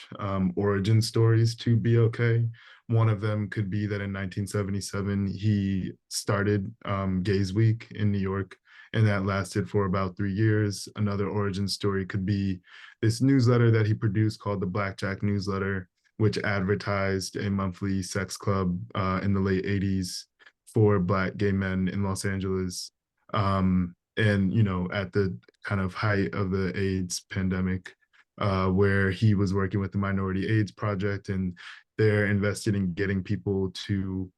origin stories to BOK. One of them could be that in 1977, he started Gays Week in New York, and that lasted for about 3 years. Another origin story could be this newsletter that he produced called the Blackjack Newsletter, which advertised a monthly sex club in the late 80s for Black gay men in Los Angeles. And, at the kind of height of the AIDS pandemic, where he was working with the Minority AIDS Project, and they're invested in getting people to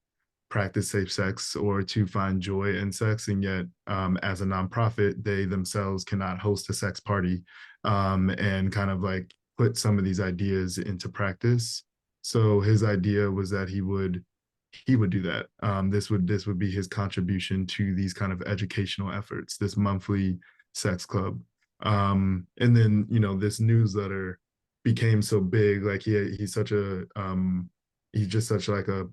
practice safe sex or to find joy in sex. And yet, as a nonprofit, they themselves cannot host a sex party, and kind of like put some of these ideas into practice. So his idea was that he would do that. This would be his contribution to these kind of educational efforts, this monthly sex club. And then, this newsletter became so big. Like he's such a he's just such like a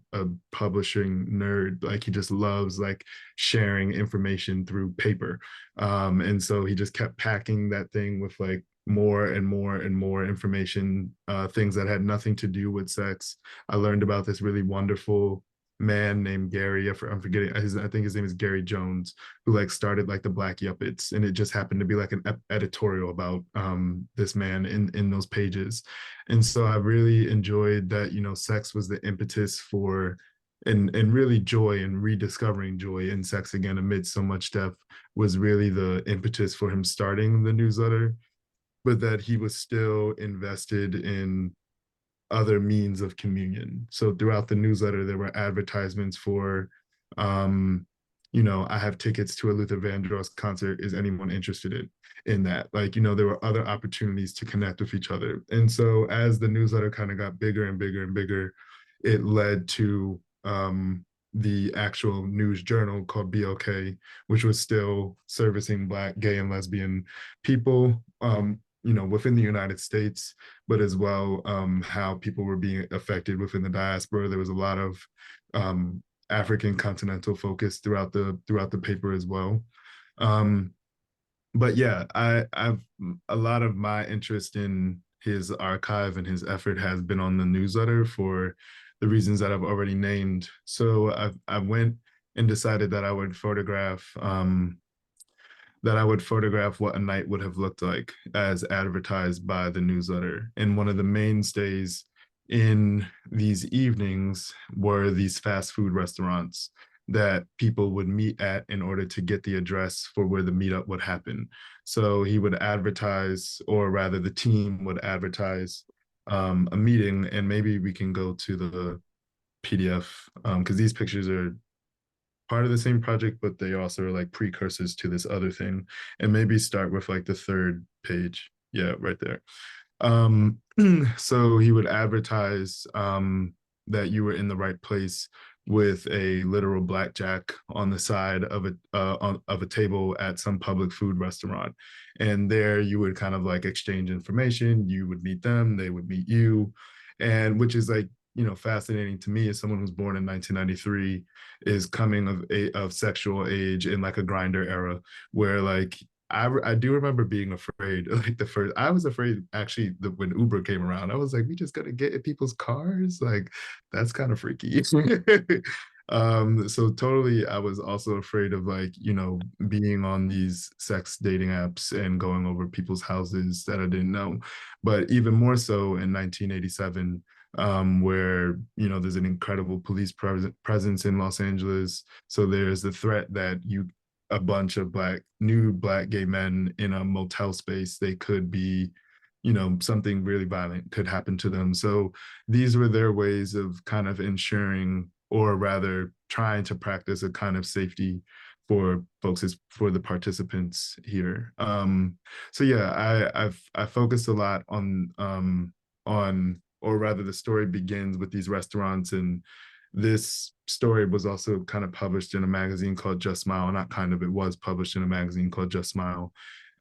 publishing nerd. Like he just loves like sharing information through paper. And so he just kept packing that thing with like more and more and more information, things that had nothing to do with sex. I learned about this really wonderful man named Gary. I'm forgetting I think his name is Gary Jones, who like started like the Black Yuppets, and it just happened to be like an editorial about this man in those pages. And so I really enjoyed that, sex was the impetus for and really joy, and rediscovering joy in sex again amid so much death was really the impetus for him starting the newsletter, but that he was still invested in other means of communion. So throughout the newsletter, there were advertisements for, I have tickets to a Luther Vandross concert. Is anyone interested in that? Like, there were other opportunities to connect with each other. And so as the newsletter kind of got bigger and bigger and bigger, it led to the actual news journal called BOK, which was still servicing Black, gay, and lesbian people, within the United States, but as well how people were being affected within the diaspora. There was a lot of African continental focus throughout the paper as well. But yeah, I've a lot of my interest in his archive and his effort has been on the newsletter for the reasons that I've already named. So I went and decided that I would photograph what a night would have looked like as advertised by the newsletter. And one of the mainstays in these evenings were these fast food restaurants that people would meet at in order to get the address for where the meetup would happen. So he would advertise, or rather the team would advertise a meeting, and maybe we can go to the PDF because these pictures are part of the same project, but they also are like precursors to this other thing. And maybe start with like the third page. Yeah, right there. So he would advertise that you were in the right place with a literal blackjack on the side of a table at some public food restaurant. And there you would kind of like exchange information. You would meet them, they would meet you. And which is like, fascinating to me as someone who's born in 1993, is coming of sexual age in like a Grindr era, where like I do remember being afraid. Like I was afraid actually when Uber came around. I was like, we just gotta get in people's cars. Like that's kind of freaky. So totally, I was also afraid of like, you know, being on these sex dating apps and going over people's houses that I didn't know. But even more so in 1987, where, you know, there's an incredible police presence in Los Angeles. So there's the threat that a bunch of new black gay men in a motel space, they could be, you know, something really violent could happen to them. So these were their ways of kind of ensuring, or rather trying to practice a kind of safety for for the participants here. So yeah, I focused a lot on, or rather the story begins with these restaurants, and this story was also kind of published in a magazine called Just Smile. Not kind of, it was published in a magazine called Just Smile.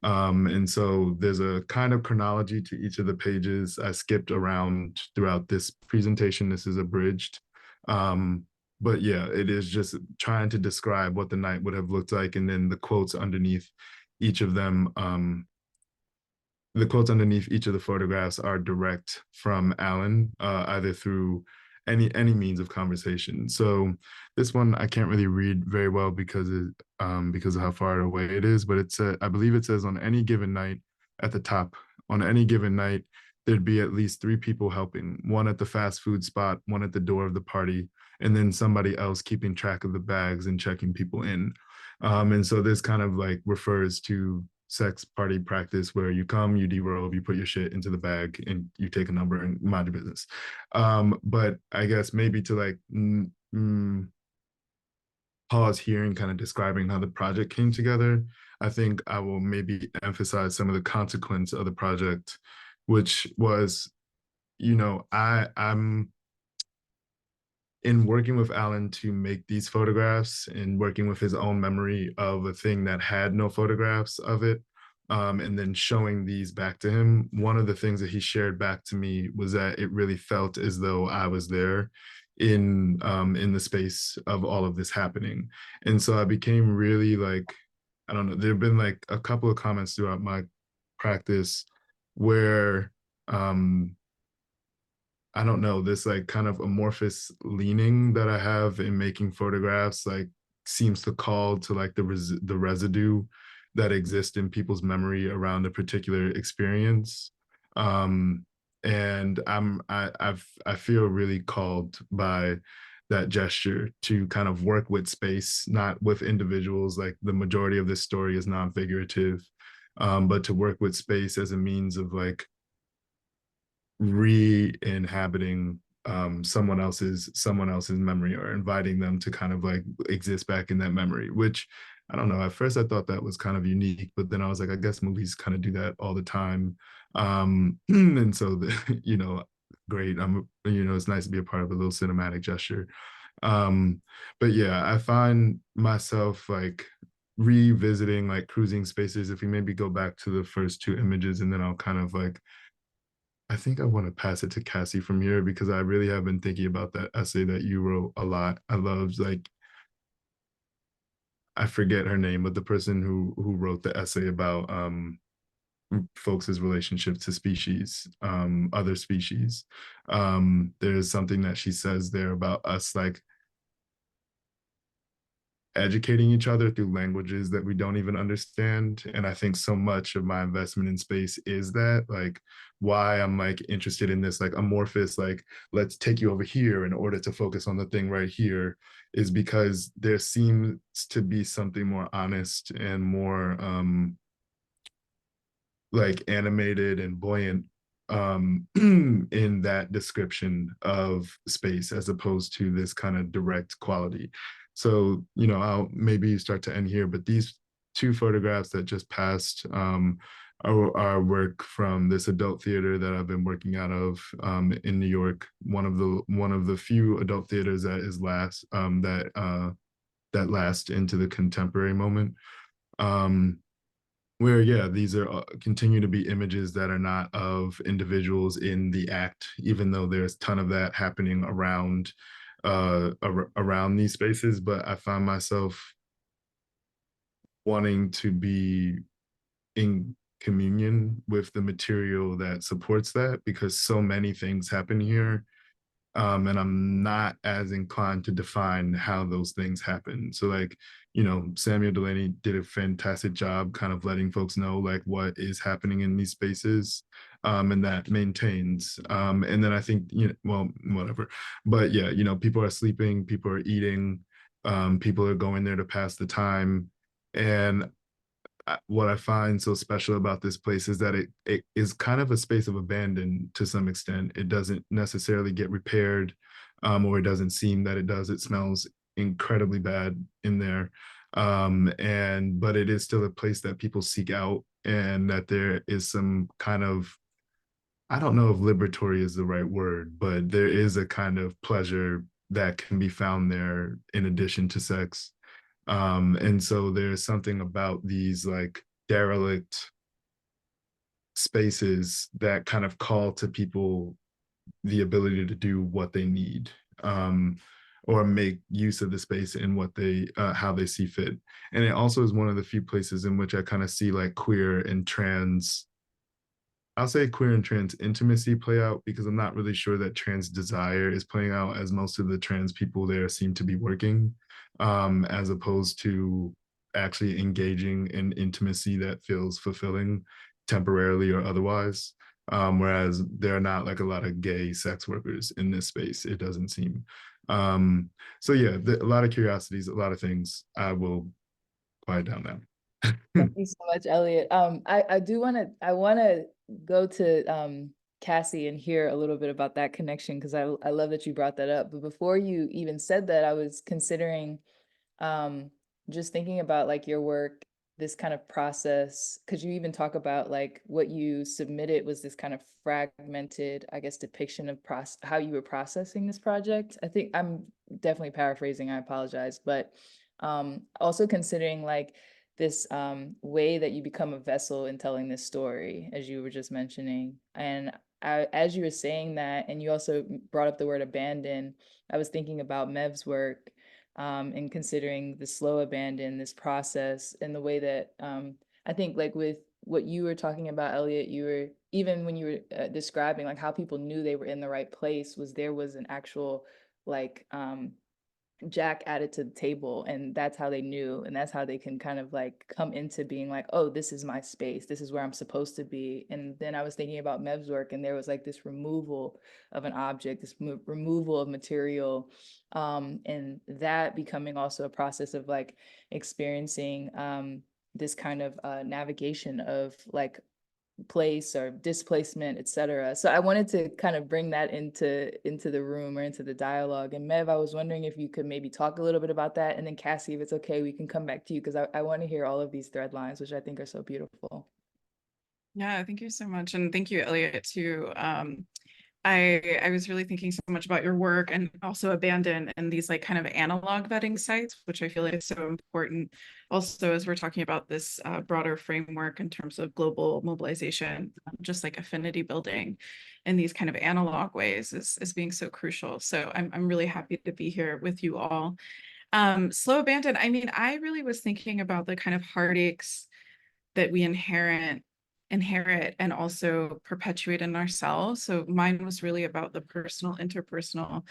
And so there's a kind of chronology to each of the pages. I skipped around throughout this presentation. This is abridged. But yeah, it is just trying to describe what the night would have looked like. And then the quotes underneath each of them, the quotes underneath each of the photographs are direct from Alan, either through any means of conversation. So this one I can't really read very well because of how far away it is, but I believe it says, on any given night, at the top, on any given night, there'd be at least 3 people helping, one at the fast food spot, one at the door of the party, and then somebody else keeping track of the bags and checking people in. And so this kind of like refers to sex party practice, where you come, you derobe, you put your shit into the bag, and you take a number and mind your business. But I guess maybe to like pause here and kind of describing how the project came together, I think I will maybe emphasize some of the consequence of the project, which was, you know, I'm in working with Alan to make these photographs and working with his own memory of a thing that had no photographs of it, and then showing these back to him. One of the things that he shared back to me was that it really felt as though I was there in the space of all of this happening. And so I became really like, I don't know, there have been like a couple of comments throughout my practice where I don't know, this like kind of amorphous leaning that I have in making photographs like seems to call to like the residue that exists in people's memory around a particular experience. And I feel really called by that gesture to kind of work with space, not with individuals. Like the majority of this story is non-figurative, but to work with space as a means of like re-inhabiting someone else's memory, or inviting them to kind of like exist back in that memory, which I don't know, at first I thought that was kind of unique, but then I was like, I guess movies kind of do that all the time. And so you know, great, you know, it's nice to be a part of a little cinematic gesture. But yeah, I find myself like revisiting like cruising spaces. If we maybe go back to the first 2 images, and then I'll kind of like, I think I want to pass it to Cassie from here, because I really have been thinking about that essay that you wrote a lot. I loved, like, I forget her name, but the person who wrote the essay about folks' relationship to species, other species. There's something that she says there about us like educating each other through languages that we don't even understand. And I think so much of my investment in space is that, like, why I'm like interested in this like amorphous, like, let's take you over here in order to focus on the thing right here, is because there seems to be something more honest and more like animated and buoyant in that description of space, as opposed to this kind of direct quality. So, you know, I'll maybe start to end here, but these 2 photographs that just passed are work from this adult theater that I've been working out of in New York. One of the few adult theaters that is that last into the contemporary moment. Where, yeah, these are continue to be images that are not of individuals in the act, even though there's a ton of that happening around around these spaces. But I find myself wanting to be in communion with the material that supports that, because so many things happen here And I'm not as inclined to define how those things happen. So like, you know, Samuel Delaney did a fantastic job kind of letting folks know like what is happening in these spaces, and that maintains. And then I think, you know, well, whatever. But yeah, you know, people are sleeping, people are eating, people are going there to pass the time. And what I find so special about this place is that it is kind of a space of abandon to some extent. It doesn't necessarily get repaired, or it doesn't seem that it does. It smells incredibly bad in there. But it is still a place that people seek out, and that there is some kind of, I don't know if liberatory is the right word, but there is a kind of pleasure that can be found there in addition to sex. And so there's something about these like derelict spaces that kind of call to people the ability to do what they need, or make use of the space in what they how they see fit. And it also is one of the few places in which I kind of see like queer and trans, I'll say queer and trans intimacy play out, because I'm not really sure that trans desire is playing out, as most of the trans people there seem to be working, as opposed to actually engaging in intimacy that feels fulfilling temporarily or otherwise. Whereas there are not like a lot of gay sex workers in this space, it doesn't seem. So yeah, a lot of curiosities, a lot of things. I will quiet down now. Thank you so much, Elliott. I want to go to Cassie and hear a little bit about that connection, because I love that you brought that up. But before you even said that, I was considering just thinking about like your work, this kind of process, because you even talk about like what you submitted was this kind of fragmented, I guess, depiction of how you were processing this project. I think I'm definitely paraphrasing, I apologize, but also considering like this way that you become a vessel in telling this story, as you were just mentioning. And as you were saying that, and you also brought up the word abandon, I was thinking about Mev's work, and considering the slow abandon, this process, and the way that I think like with what you were talking about, Elliott, you were, even when you were describing like how people knew they were in the right place, there was an actual like Jack added to the table, and that's how they knew, and that's how they can kind of like come into being like, oh, this is my space, this is where I'm supposed to be. And then I was thinking about Mev's work, and there was like this removal of an object, this removal of material, and that becoming also a process of like experiencing this kind of navigation of like place or displacement, etc. So I wanted to kind of bring that into the room or into the dialogue. And Mev, I was wondering if you could maybe talk a little bit about that. And then Cassie, if it's okay, we can come back to you, because I want to hear all of these thread lines, which I think are so beautiful. Yeah, thank you so much. And thank you, Elliott, too. I was really thinking so much about your work, and also abandon and these like kind of analog vetting sites, which I feel like is so important. Also, as we're talking about this broader framework in terms of global mobilization, just like affinity building in these kind of analog ways is being so crucial. So I'm really happy to be here with you all. Slow abandon, I mean, I really was thinking about the kind of heartaches that we inherit and also perpetuate in ourselves. So mine was really about the personal, interpersonal,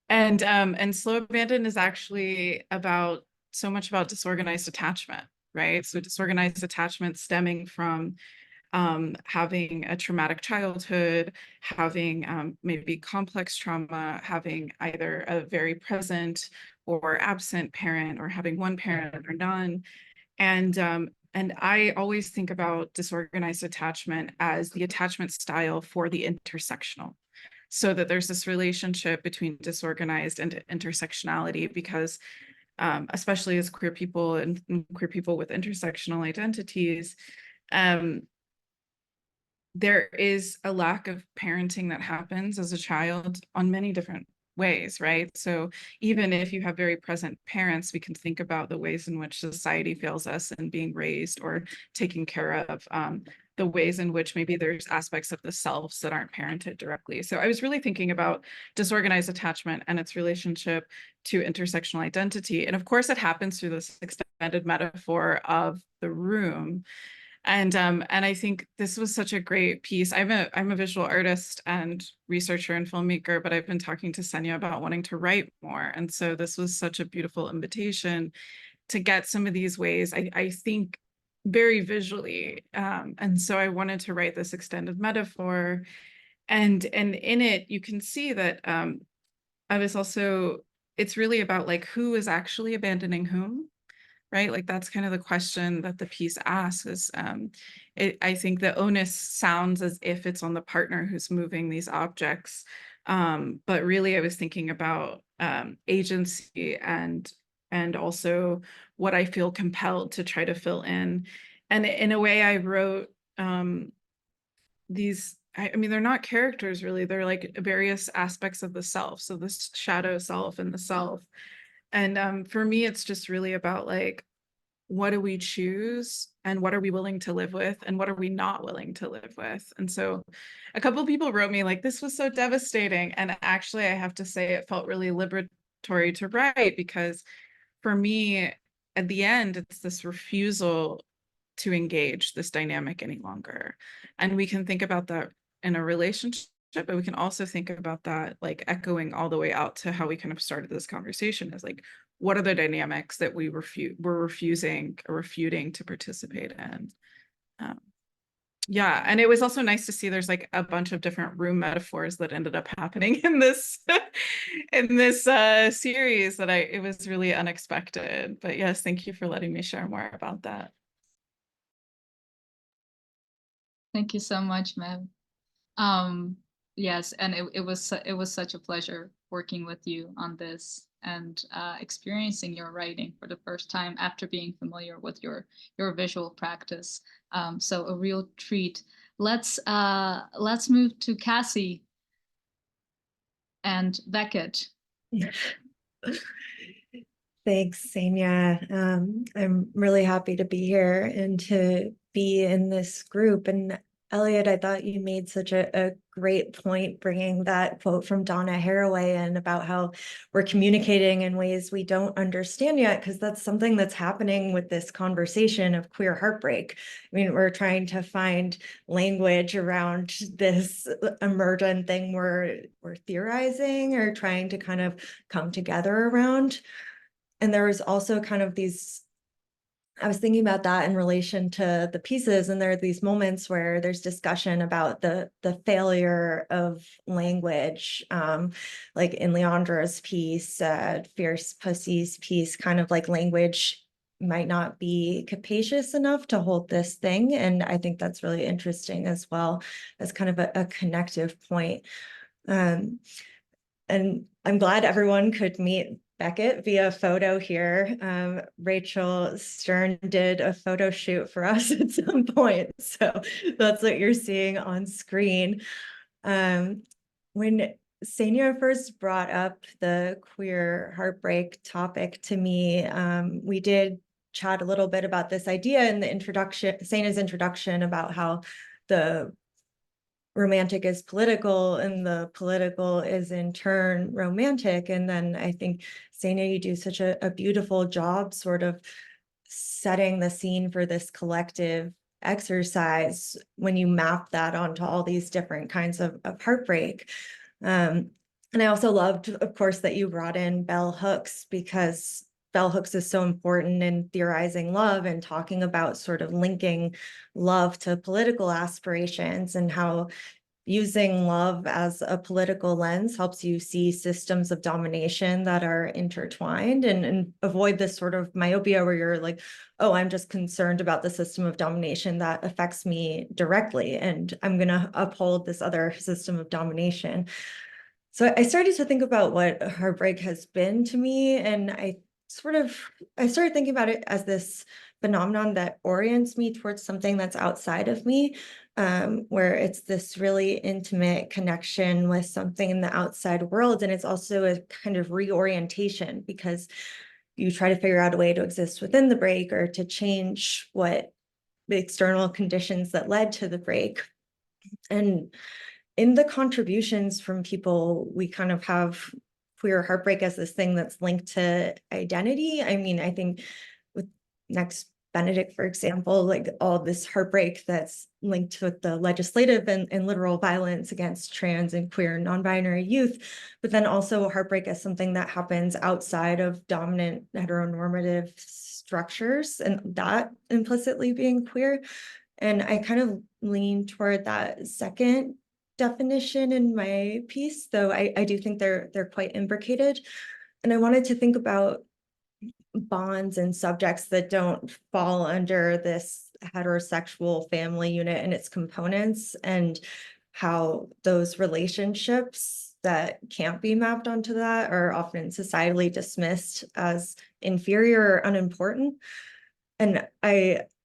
and slow abandon is actually about so much about disorganized attachment, right? So disorganized attachment stemming from having a traumatic childhood, having maybe complex trauma, having either a very present or absent parent, or having one parent or none. And I always think about disorganized attachment as the attachment style for the intersectional. So that there's this relationship between disorganized and intersectionality, because especially as queer people and queer people with intersectional identities, there is a lack of parenting that happens as a child on many different ways, right? So even if you have very present parents, we can think about the ways in which society fails us in being raised or taken care of, the ways in which maybe there's aspects of the selves that aren't parented directly. So I was really thinking about disorganized attachment and its relationship to intersectional identity. And of course, it happens through this extended metaphor of the room. And I think this was such a great piece. I'm a visual artist and researcher and filmmaker, but I've been talking to Ksenia about wanting to write more. And so this was such a beautiful invitation to get some of these ways, I think, very visually. And so I wanted to write this extended metaphor. And in it, you can see that I was also, it's really about like who is actually abandoning whom, right? Like that's kind of the question that the piece asks is, I think the onus sounds as if it's on the partner who's moving these objects. But really I was thinking about agency and also what I feel compelled to try to fill in. And in a way I wrote these, I mean, they're not characters really, they're like various aspects of the self. So this shadow self and the self. And for me, it's just really about like, what do we choose and what are we willing to live with and what are we not willing to live with? And so a couple of people wrote me like, this was so devastating. And actually, I have to say it felt really liberatory to write because for me, at the end, it's this refusal to engage this dynamic any longer. And we can think about that in a relationship, but we can also think about that like echoing all the way out to how we kind of started this conversation is like, what are the dynamics that we're refusing or refuting to participate in? Yeah, and it was also nice to see there's like a bunch of different room metaphors that ended up happening in this in this series that it was really unexpected. But yes, thank you for letting me share more about that. Thank you so much, Mev. Yes, and it was such a pleasure working with you on this and experiencing your writing for the first time after being familiar with your visual practice. So a real treat. Let's move to Cassie and Beckett. Thanks, Ksenia. I'm really happy to be here and to be in this group. And Elliott, I thought you made such a great point bringing that quote from Donna Haraway in about how we're communicating in ways we don't understand yet, because that's something that's happening with this conversation of queer heartbreak. I mean, we're trying to find language around this emergent thing we're theorizing or trying to kind of come together around. And there was also kind of these, I was thinking about that in relation to the pieces, and there are these moments where there's discussion about the failure of language, like in Leandra's piece, Fierce Pussy's piece, kind of like language might not be capacious enough to hold this thing. And I think that's really interesting as well as kind of a connective point. And I'm glad everyone could meet Beckett via photo here. Rachel Stern did a photo shoot for us at some point, so that's what you're seeing on screen. When Ksenia first brought up the queer heartbreak topic to me, we did chat a little bit about this idea in the introduction, Ksenia's introduction, about how the romantic is political and the political is in turn romantic. And then I think, Ksenia, you do such a beautiful job sort of setting the scene for this collective exercise when you map that onto all these different kinds of heartbreak. And I also loved, of course, that you brought in bell hooks, because bell hooks is so important in theorizing love and talking about sort of linking love to political aspirations, and how using love as a political lens helps you see systems of domination that are intertwined, and avoid this sort of myopia where you're like, oh, I'm just concerned about the system of domination that affects me directly, and I'm going to uphold this other system of domination. So I started to think about what heartbreak has been to me, and I started thinking about it as this phenomenon that orients me towards something that's outside of me, where it's this really intimate connection with something in the outside world. And it's also a kind of reorientation, because you try to figure out a way to exist within the break or to change what the external conditions that led to the break. And in the contributions from people, we kind of have queer heartbreak as this thing that's linked to identity. I mean, I think with next Benedict, for example, like all this heartbreak that's linked with the legislative and literal violence against trans and queer and non-binary youth, but then also heartbreak as something that happens outside of dominant heteronormative structures, and that implicitly being queer. And I kind of lean toward that second definition in my piece, though I do think they're quite imbricated. And I wanted to think about bonds and subjects that don't fall under this heterosexual family unit and its components, and how those relationships that can't be mapped onto that are often societally dismissed as inferior or unimportant. And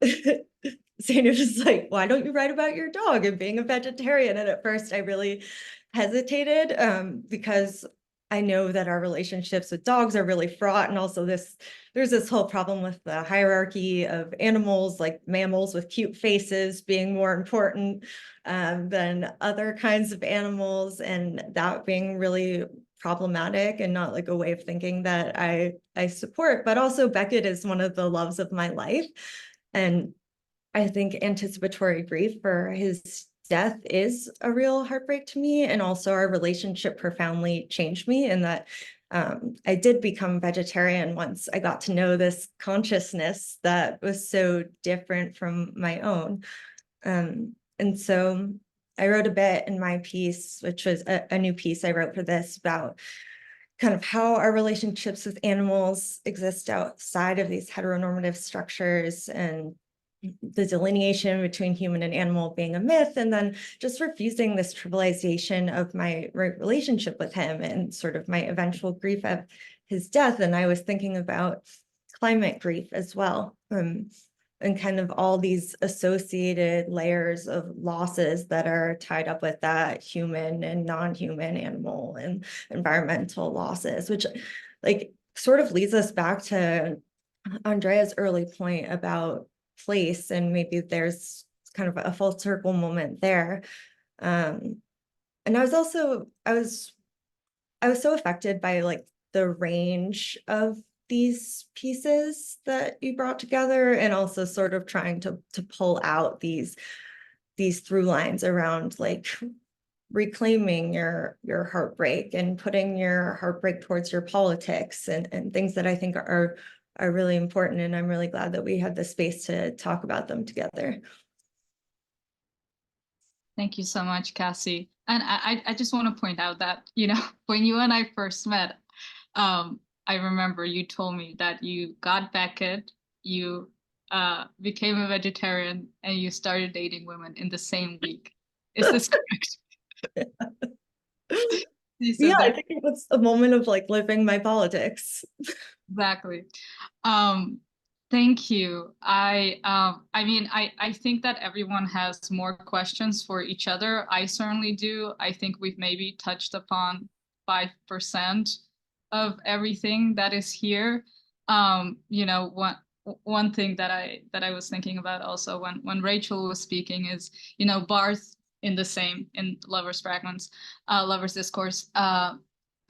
Ksenia was like, why don't you write about your dog and being a vegetarian? And at first I really hesitated because I know that our relationships with dogs are really fraught. And also there's this whole problem with the hierarchy of animals, like mammals with cute faces being more important than other kinds of animals, and that being really problematic and not like a way of thinking that I support. But also Beckett is one of the loves of my life. And I think anticipatory grief for his death is a real heartbreak to me. And also our relationship profoundly changed me in that I did become vegetarian once I got to know this consciousness that was so different from my own. And so I wrote a bit in my piece, which was a new piece I wrote for this, about kind of how our relationships with animals exist outside of these heteronormative structures, and the delineation between human and animal being a myth, and then just refusing this trivialization of my relationship with him and sort of my eventual grief of his death. And I was thinking about climate grief as well, and kind of all these associated layers of losses that are tied up with that, human and non-human, animal and environmental losses, which like sort of leads us back to Andrea's early point about place, and maybe there's kind of a full circle moment there. And I was so affected by like the range of these pieces that you brought together, and also sort of trying to pull out these through lines around like reclaiming your heartbreak and putting your heartbreak towards your politics, and things that I think are really important. And I'm really glad that we had the space to talk about them together. Thank you so much, Cassie. And I just want to point out that, when you and I first met, I remember you told me that you got Beckett, you became a vegetarian, and you started dating women in the same week. Is this correct? Yeah, I think it was a moment of like living my politics. Exactly. Thank you. I mean, I think that everyone has more questions for each other. I certainly do. I think we've maybe touched upon 5% of everything that is here. One thing that I was thinking about also when Rachel was speaking is, Barth in Lovers Fragments, Lovers Discourse,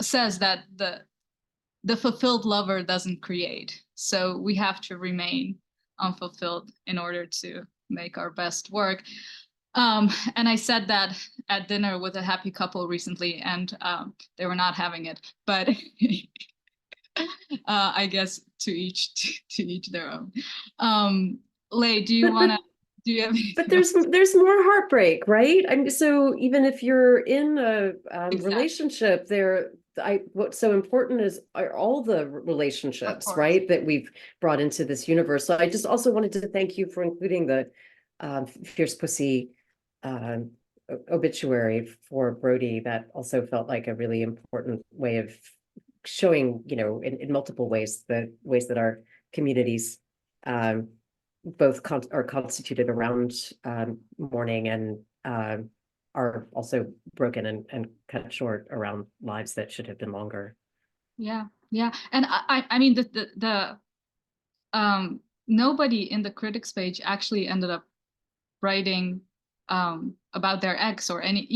says that the fulfilled lover doesn't create. So we have to remain unfulfilled in order to make our best work. And I said that at dinner with a happy couple recently, and they were not having it, but I guess to each their own. Lei, do you have anything But there's more heartbreak, right? I mean, so even if you're in a relationship, what's so important are all the relationships, right, that we've brought into this universe. So I just also wanted to thank you for including the Fierce Pussy obituary for Brody. That also felt like a really important way of showing, in multiple ways, the ways that our communities both are constituted around mourning, and are also broken and cut short around lives that should have been longer. Yeah, and I mean the nobody in the critics page actually ended up writing about their ex or any,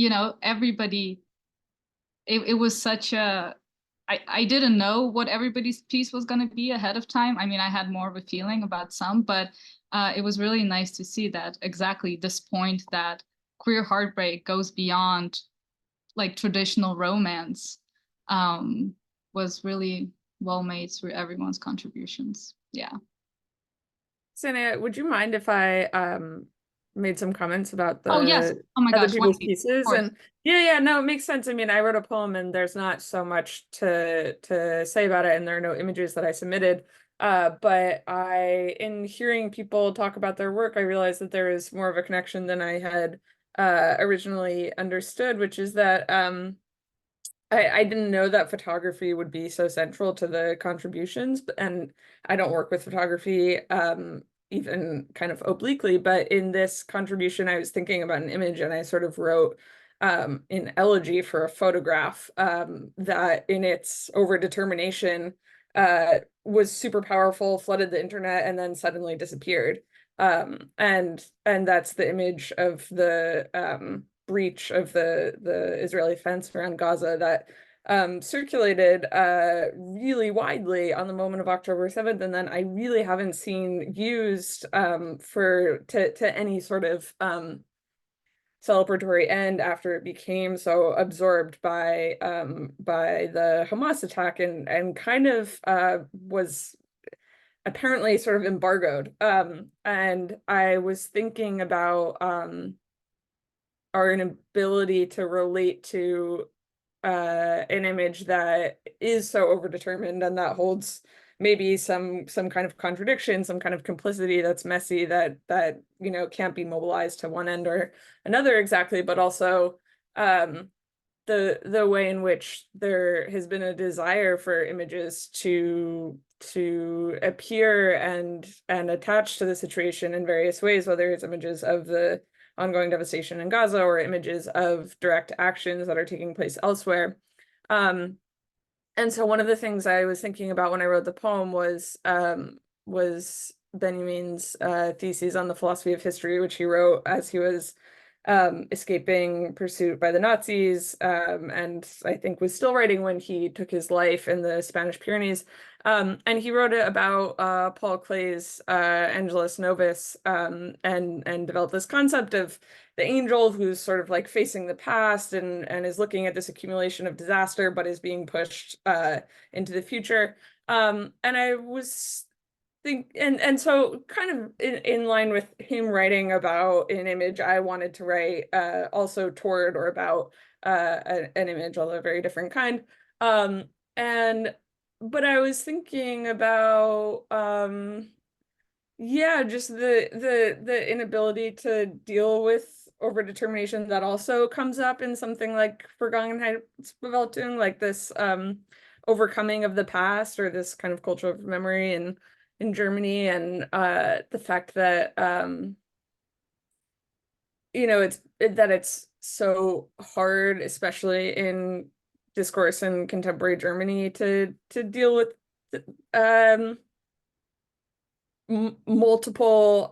everybody. It was such a I didn't know what everybody's piece was going to be ahead of time. I mean, I had more of a feeling about some, but it was really nice to see that exactly this point that queer heartbreak goes beyond like traditional romance was really well made through everyone's contributions. Yeah. Ksenia, would you mind if I made some comments about the Oh yes. Oh my other gosh, people's Wendy, pieces? And yeah, no, it makes sense. I mean, I wrote a poem and there's not so much to say about it, and there are no images that I submitted. But in hearing people talk about their work, I realized that there is more of a connection than I had originally understood, which is that I didn't know that photography would be so central to the contributions, and I don't work with photography even kind of obliquely, but in this contribution, I was thinking about an image and I sort of wrote an elegy for a photograph that in its overdetermination was super powerful, flooded the internet, and then suddenly disappeared. And that's the image of the breach of the Israeli fence around Gaza that circulated really widely on the moment of October 7th, and then I really haven't seen used to any sort of celebratory end after it became so absorbed by the Hamas attack and kind of was apparently sort of embargoed. And I was thinking about our inability to relate to an image that is so overdetermined and that holds maybe some kind of contradiction, some kind of complicity that's messy, that you know can't be mobilized to one end or another exactly, but also the way in which there has been a desire for images to appear and attach to the situation in various ways, whether it's images of the ongoing devastation in Gaza or images of direct actions that are taking place elsewhere. And so one of the things I was thinking about when I wrote the poem was Benjamin's thesis on the philosophy of history, which he wrote as he was escaping pursuit by the Nazis, and I think was still writing when he took his life in the Spanish Pyrenees. And he wrote it about Paul Klee's Angelus Novus, and developed this concept of the angel who's sort of like facing the past and is looking at this accumulation of disaster, but is being pushed into the future. And I was and so kind of in line with him writing about an image, I wanted to write also toward or about an image, although a very different kind. But I was thinking about yeah, just the inability to deal with overdetermination that also comes up in something like Vergangenheitsbewältigung, like this overcoming of the past, or this kind of culture of memory in Germany, and the fact that you know it's so hard, especially in discourse in contemporary Germany, to deal with multiple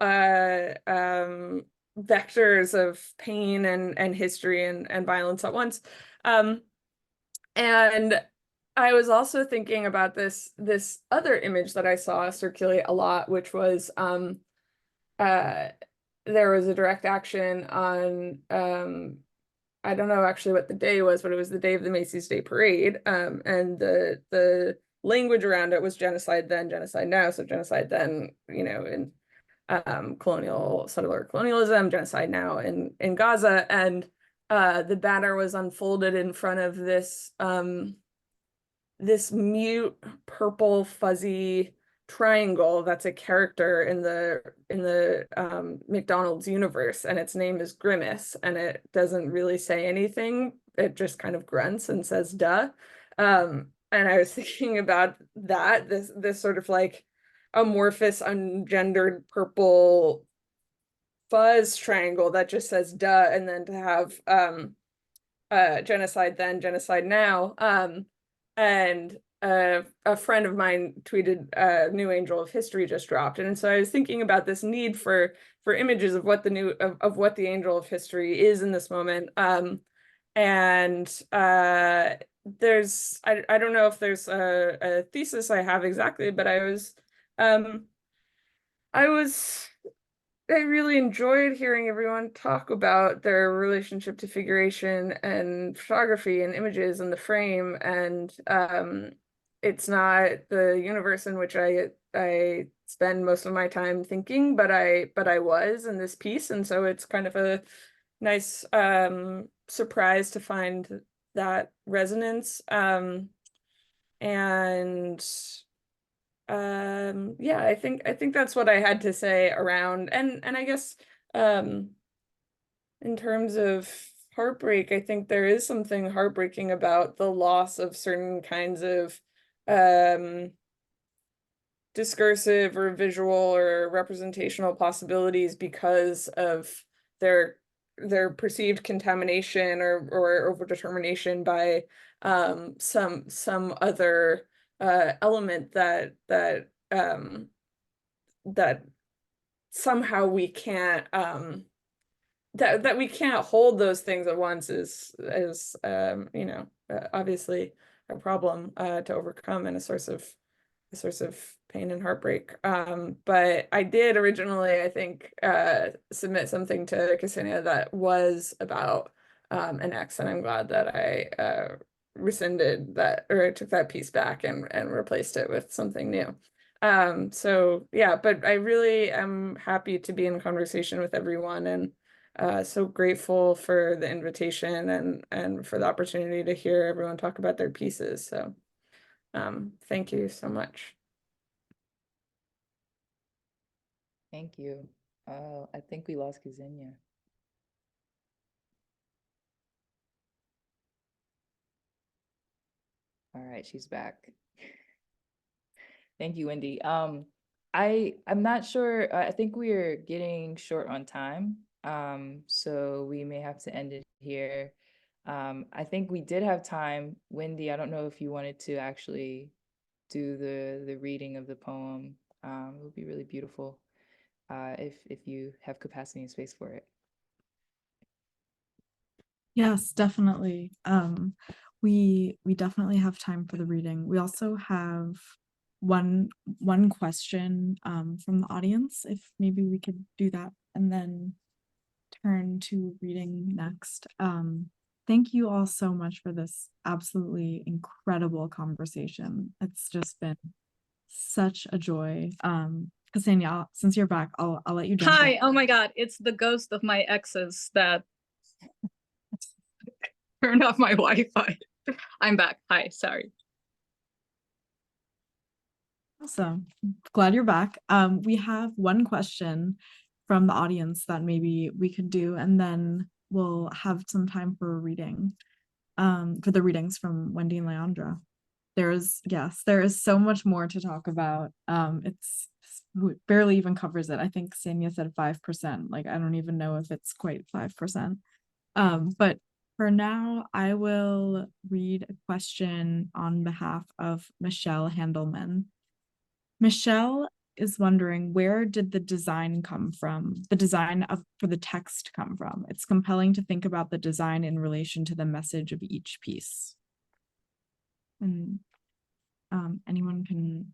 vectors of pain and history and violence at once. And I was also thinking about this other image that I saw circulate a lot, which was there was a direct action on I don't know actually what the day was, but it was the day of the Macy's Day Parade, and the language around it was genocide then, genocide now. So genocide then, you know, in settler colonialism, genocide now in Gaza, and the banner was unfolded in front of this this mute purple fuzzy triangle that's a character in the McDonald's universe, and its name is Grimace, and it doesn't really say anything. It just kind of grunts and says duh. And I was thinking about that, this sort of like amorphous, ungendered purple fuzz triangle that just says duh, and then to have genocide then, genocide now. And a friend of mine tweeted New Angel of History just dropped, and so I was thinking about this need for images of what the Angel of History is in this moment, And there's I don't know if there's a thesis I have exactly, but I really enjoyed hearing everyone talk about their relationship to figuration and photography and images and the frame. And it's not the universe in which I spend most of my time thinking, but I was in this piece. And so it's kind of a nice surprise to find that resonance. Yeah, I think that's what I had to say around, and I guess in terms of heartbreak, I think there is something heartbreaking about the loss of certain kinds of discursive or visual or representational possibilities because of their perceived contamination or overdetermination by some other element that somehow we can't that we can't hold those things at once is you know, obviously a problem to overcome and a source of pain and heartbreak. But I did originally, I think, submit something to Ksenia that was about an ex, and I'm glad that I rescinded that, or I took that piece back and replaced it with something new. So yeah, but I really am happy to be in conversation with everyone, and so grateful for the invitation and for the opportunity to hear everyone talk about their pieces. So thank you so much. Thank you. I think we lost Ksenia. All right, she's back. Thank you, Wendy. I'm not sure. I think we're getting short on time. So we may have to end it here. I think we did have time. Wendy, I don't know if you wanted to actually do the reading of the poem. It would be really beautiful if you have capacity and space for it. Yes, definitely. We definitely have time for the reading. We also have one question from the audience, if maybe we could do that and then turn to reading next. Thank you all so much for this absolutely incredible conversation. It's just been such a joy. Ksenia, since you're back, I'll let you jump in. Hi, oh my God, it's the ghost of my exes that turned off my Wi-Fi. I'm back. Hi, sorry. Awesome. Glad you're back. We have one question from the audience that maybe we could do, and then we'll have some time for a reading, for the readings from Wendy and Leandra. There is so much more to talk about. It's barely even covers it. I think Ksenia said 5%. Like, I don't even know if it's quite 5%. But for now, I will read a question on behalf of Michelle Handelman. Michelle is wondering, where did the design come from? The design for the text come from? It's compelling to think about the design in relation to the message of each piece. And anyone can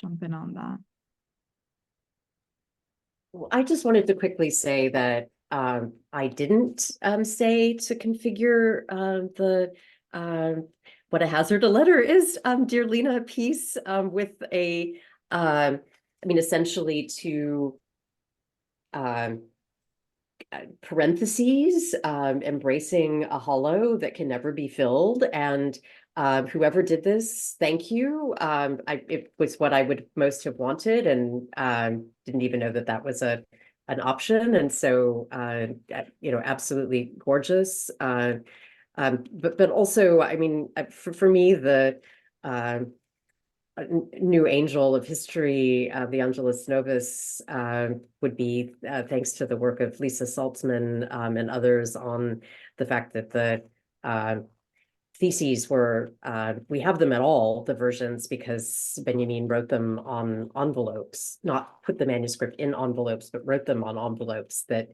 jump in on that. Well, I just wanted to quickly say that I didn't say to configure what a hazard a letter is, dear Lena, piece with a, I mean, essentially to parentheses, embracing a hollow that can never be filled. And whoever did this, thank you. It was what I would most have wanted, and didn't even know that that was an option. And so, you know, absolutely gorgeous. But also, I mean, for me, the new angel of history, the Angelus Novus, would be thanks to the work of Lisa Saltzman and others on the fact that the theses were, we have them at all, the versions, because Benjamin wrote them on envelopes, not put the manuscript in envelopes, but wrote them on envelopes that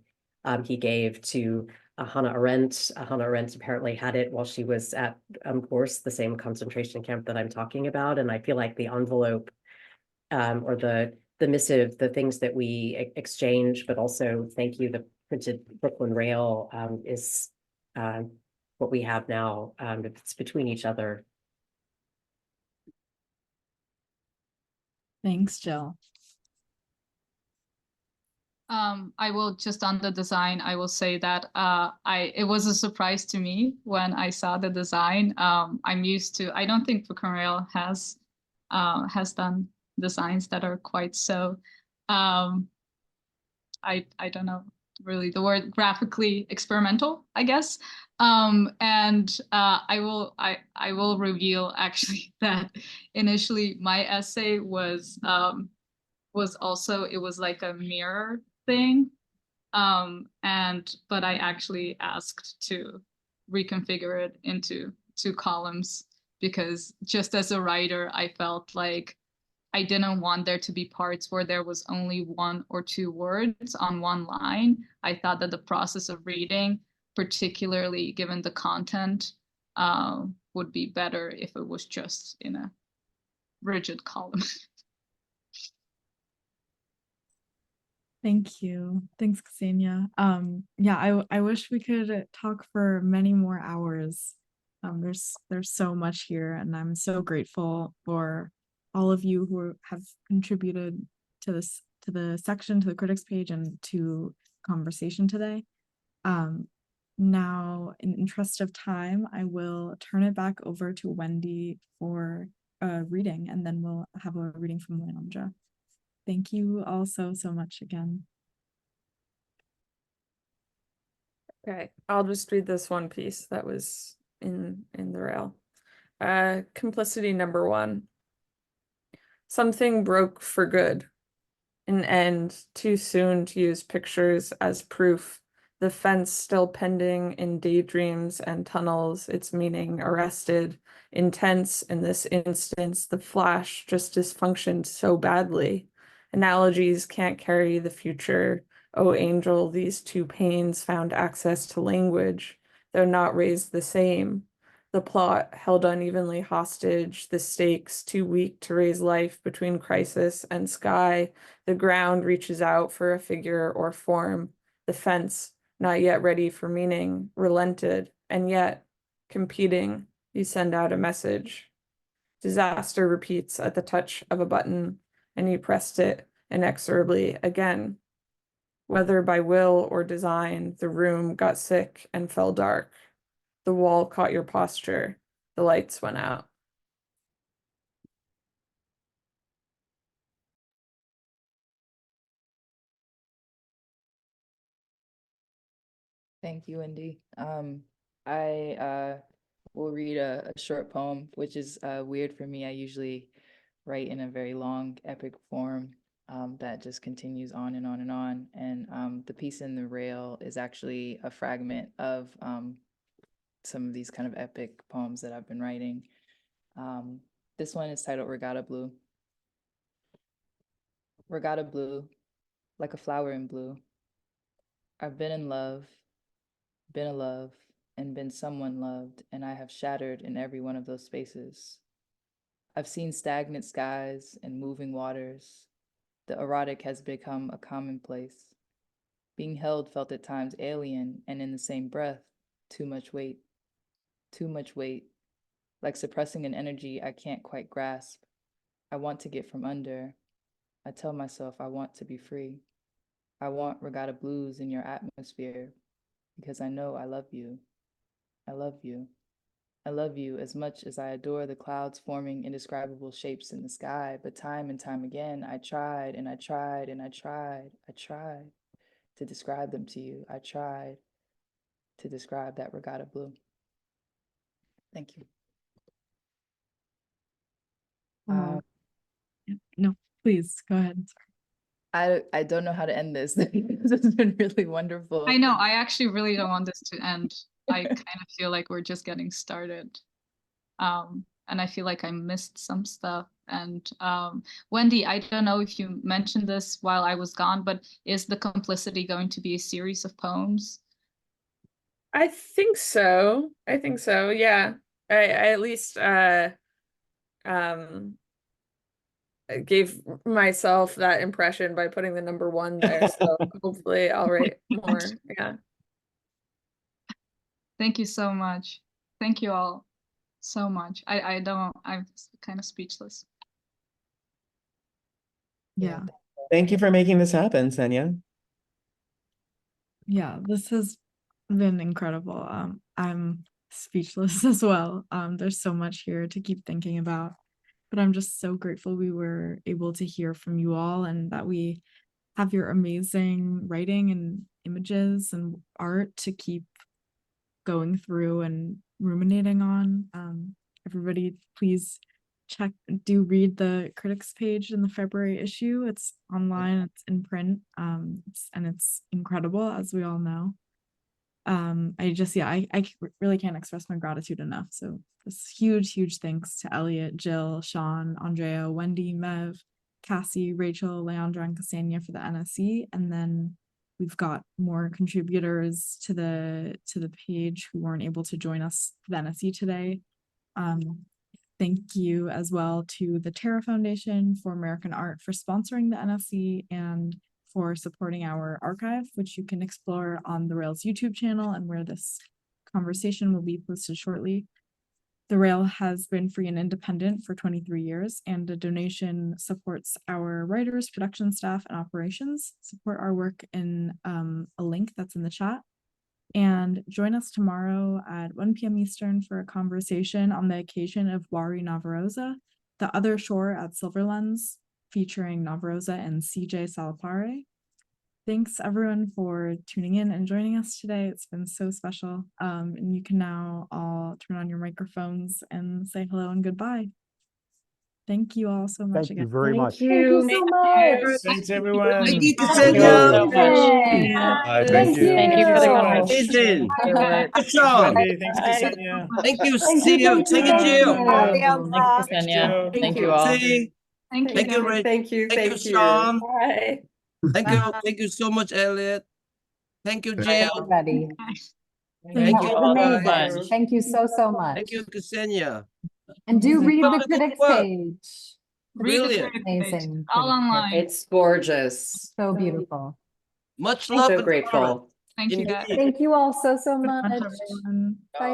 he gave to Hannah Arendt. Hannah Arendt apparently had it while she was at Gorse, the same concentration camp that I'm talking about. And I feel like the envelope or the missive, the things that we exchange, but also thank you, the printed Brooklyn Rail is what we have now. It's between each other. Thanks, Jill. I will just on the design, I will say that it was a surprise to me when I saw the design. I'm used to, I don't think Brooklyn Rail has done designs that are quite so I don't know really the word, graphically experimental, I guess. And I will reveal actually that initially my essay was also, it was like a mirror thing. But I actually asked to reconfigure it into 2 columns because just as a writer, I felt like I didn't want there to be parts where there was only 1 or 2 words on 1 line. I thought that the process of reading, particularly given the content, would be better if it was just in a rigid column. Thank you. Thanks, Ksenia. Yeah, I wish we could talk for many more hours. There's so much here, and I'm so grateful for all of you who have contributed to this, to the section, to the critics page, and to conversation today. Now, in interest of time, I will turn it back over to Wendy for a reading, and then we'll have a reading from Leandra. Thank you all so much again. Okay, I'll just read this one piece that was in the rail. Complicity number 1. Something broke for good. An end, too soon to use pictures as proof. The fence still pending in daydreams and tunnels, its meaning arrested. Intense in this instance, the flash just dysfunctioned so badly. Analogies can't carry the future. Oh, angel, these 2 pains found access to language, though not raised the same. The plot held unevenly hostage, the stakes too weak to raise life between crisis and sky. The ground reaches out for a figure or form. The fence, not yet ready for meaning, relented, and yet, competing, you send out a message. Disaster repeats at the touch of a button, and you pressed it inexorably again. Whether by will or design, the room got sick and fell dark. The wall caught your posture. The lights went out. Thank you, Wendy. I will read a short poem, which is weird for me. I usually write in a very long, epic form that just continues on and on and on. And the piece in the rail is actually a fragment of some of these kind of epic poems that I've been writing. This one is titled Regatta Blue. Regatta blue, like a flower in blue. I've been in love, been a love, and been someone loved, and I have shattered in every one of those spaces. I've seen stagnant skies and moving waters. The erotic has become a commonplace. Being held felt at times alien, and in the same breath, too much weight. Too much weight, like suppressing an energy I can't quite grasp. I want to get from under. I tell myself I want to be free. I want regatta blues in your atmosphere because I know I love you. I love you. I love you as much as I adore the clouds forming indescribable shapes in the sky, but time and time again, I tried and I tried and I tried to describe them to you. I tried to describe that regatta blue. Thank you. No, please go ahead. I don't know how to end this. This has been really wonderful. I know, I actually really don't want this to end. I kind of feel like we're just getting started. And I feel like I missed some stuff. And Wendy, I don't know if you mentioned this while I was gone, but is the Complicity going to be a series of poems? I think so. Yeah. I at least gave myself that impression by putting the number 1 there. So hopefully I'll write more. Yeah. Thank you so much. Thank you all so much. I'm kind of speechless. Yeah. Thank you for making this happen, Ksenia. Yeah, this has been incredible. I'm speechless as well. There's so much here to keep thinking about, but I'm just so grateful we were able to hear from you all and that we have your amazing writing and images and art to keep going through and ruminating on. Everybody, please read the Critics page in the February issue. It's online, it's in print, it's incredible, as we all know. I really can't express my gratitude enough. So this huge thanks to Elliott, Jill, Sean, Andrea, Wendy, Mev, Cassie, Rachel, Leandra, and Ksenia for the NSE. And then we've got more contributors to the page who weren't able to join us for the NSE today. Thank you as well to the Terra Foundation for American Art for sponsoring the NSE and for supporting our archive, which you can explore on the Rails YouTube channel and where this conversation will be posted shortly. The Rail has been free and independent for 23 years, and a donation supports our writers, production staff, and operations. Support our work in a link that's in the chat. And join us tomorrow at 1 p.m. Eastern for a conversation on the occasion of Wari Navarosa, The Other Shore at Silver Lens, featuring Navarosa and CJ Salapare. Thanks everyone for tuning in and joining us today. It's been so special. And you can now all turn on your microphones and say hello and goodbye. Thank you all so much again. Thank you very much. Thank you so much. Thanks, everyone. Thank you, Thank you all so Ksenia. much. Thank you. Thank you for the Amazing. conversation. Thanks, Sean. Wendy. Thanks, Ksenia. Thank you. See you. Take it, Jill. Thank you, Ksenia. Thank you all. See. Thank you. Thank you, guys. Rachel. Thank you. Thank you, Sean. Bye. Thank you. Thank you so much, Elliott. Thank you, Jill. Everybody. Thank you. Amazing. Thank you so much. Thank you, Ksenia. And do read Keep the up the good Critics work. page. Read the Brilliant. Critic page. Amazing. All online. It's gorgeous. So beautiful. Much love So and grateful. support. Thank you guys. Indeed. Thank you all so Much, much. everyone. Bye.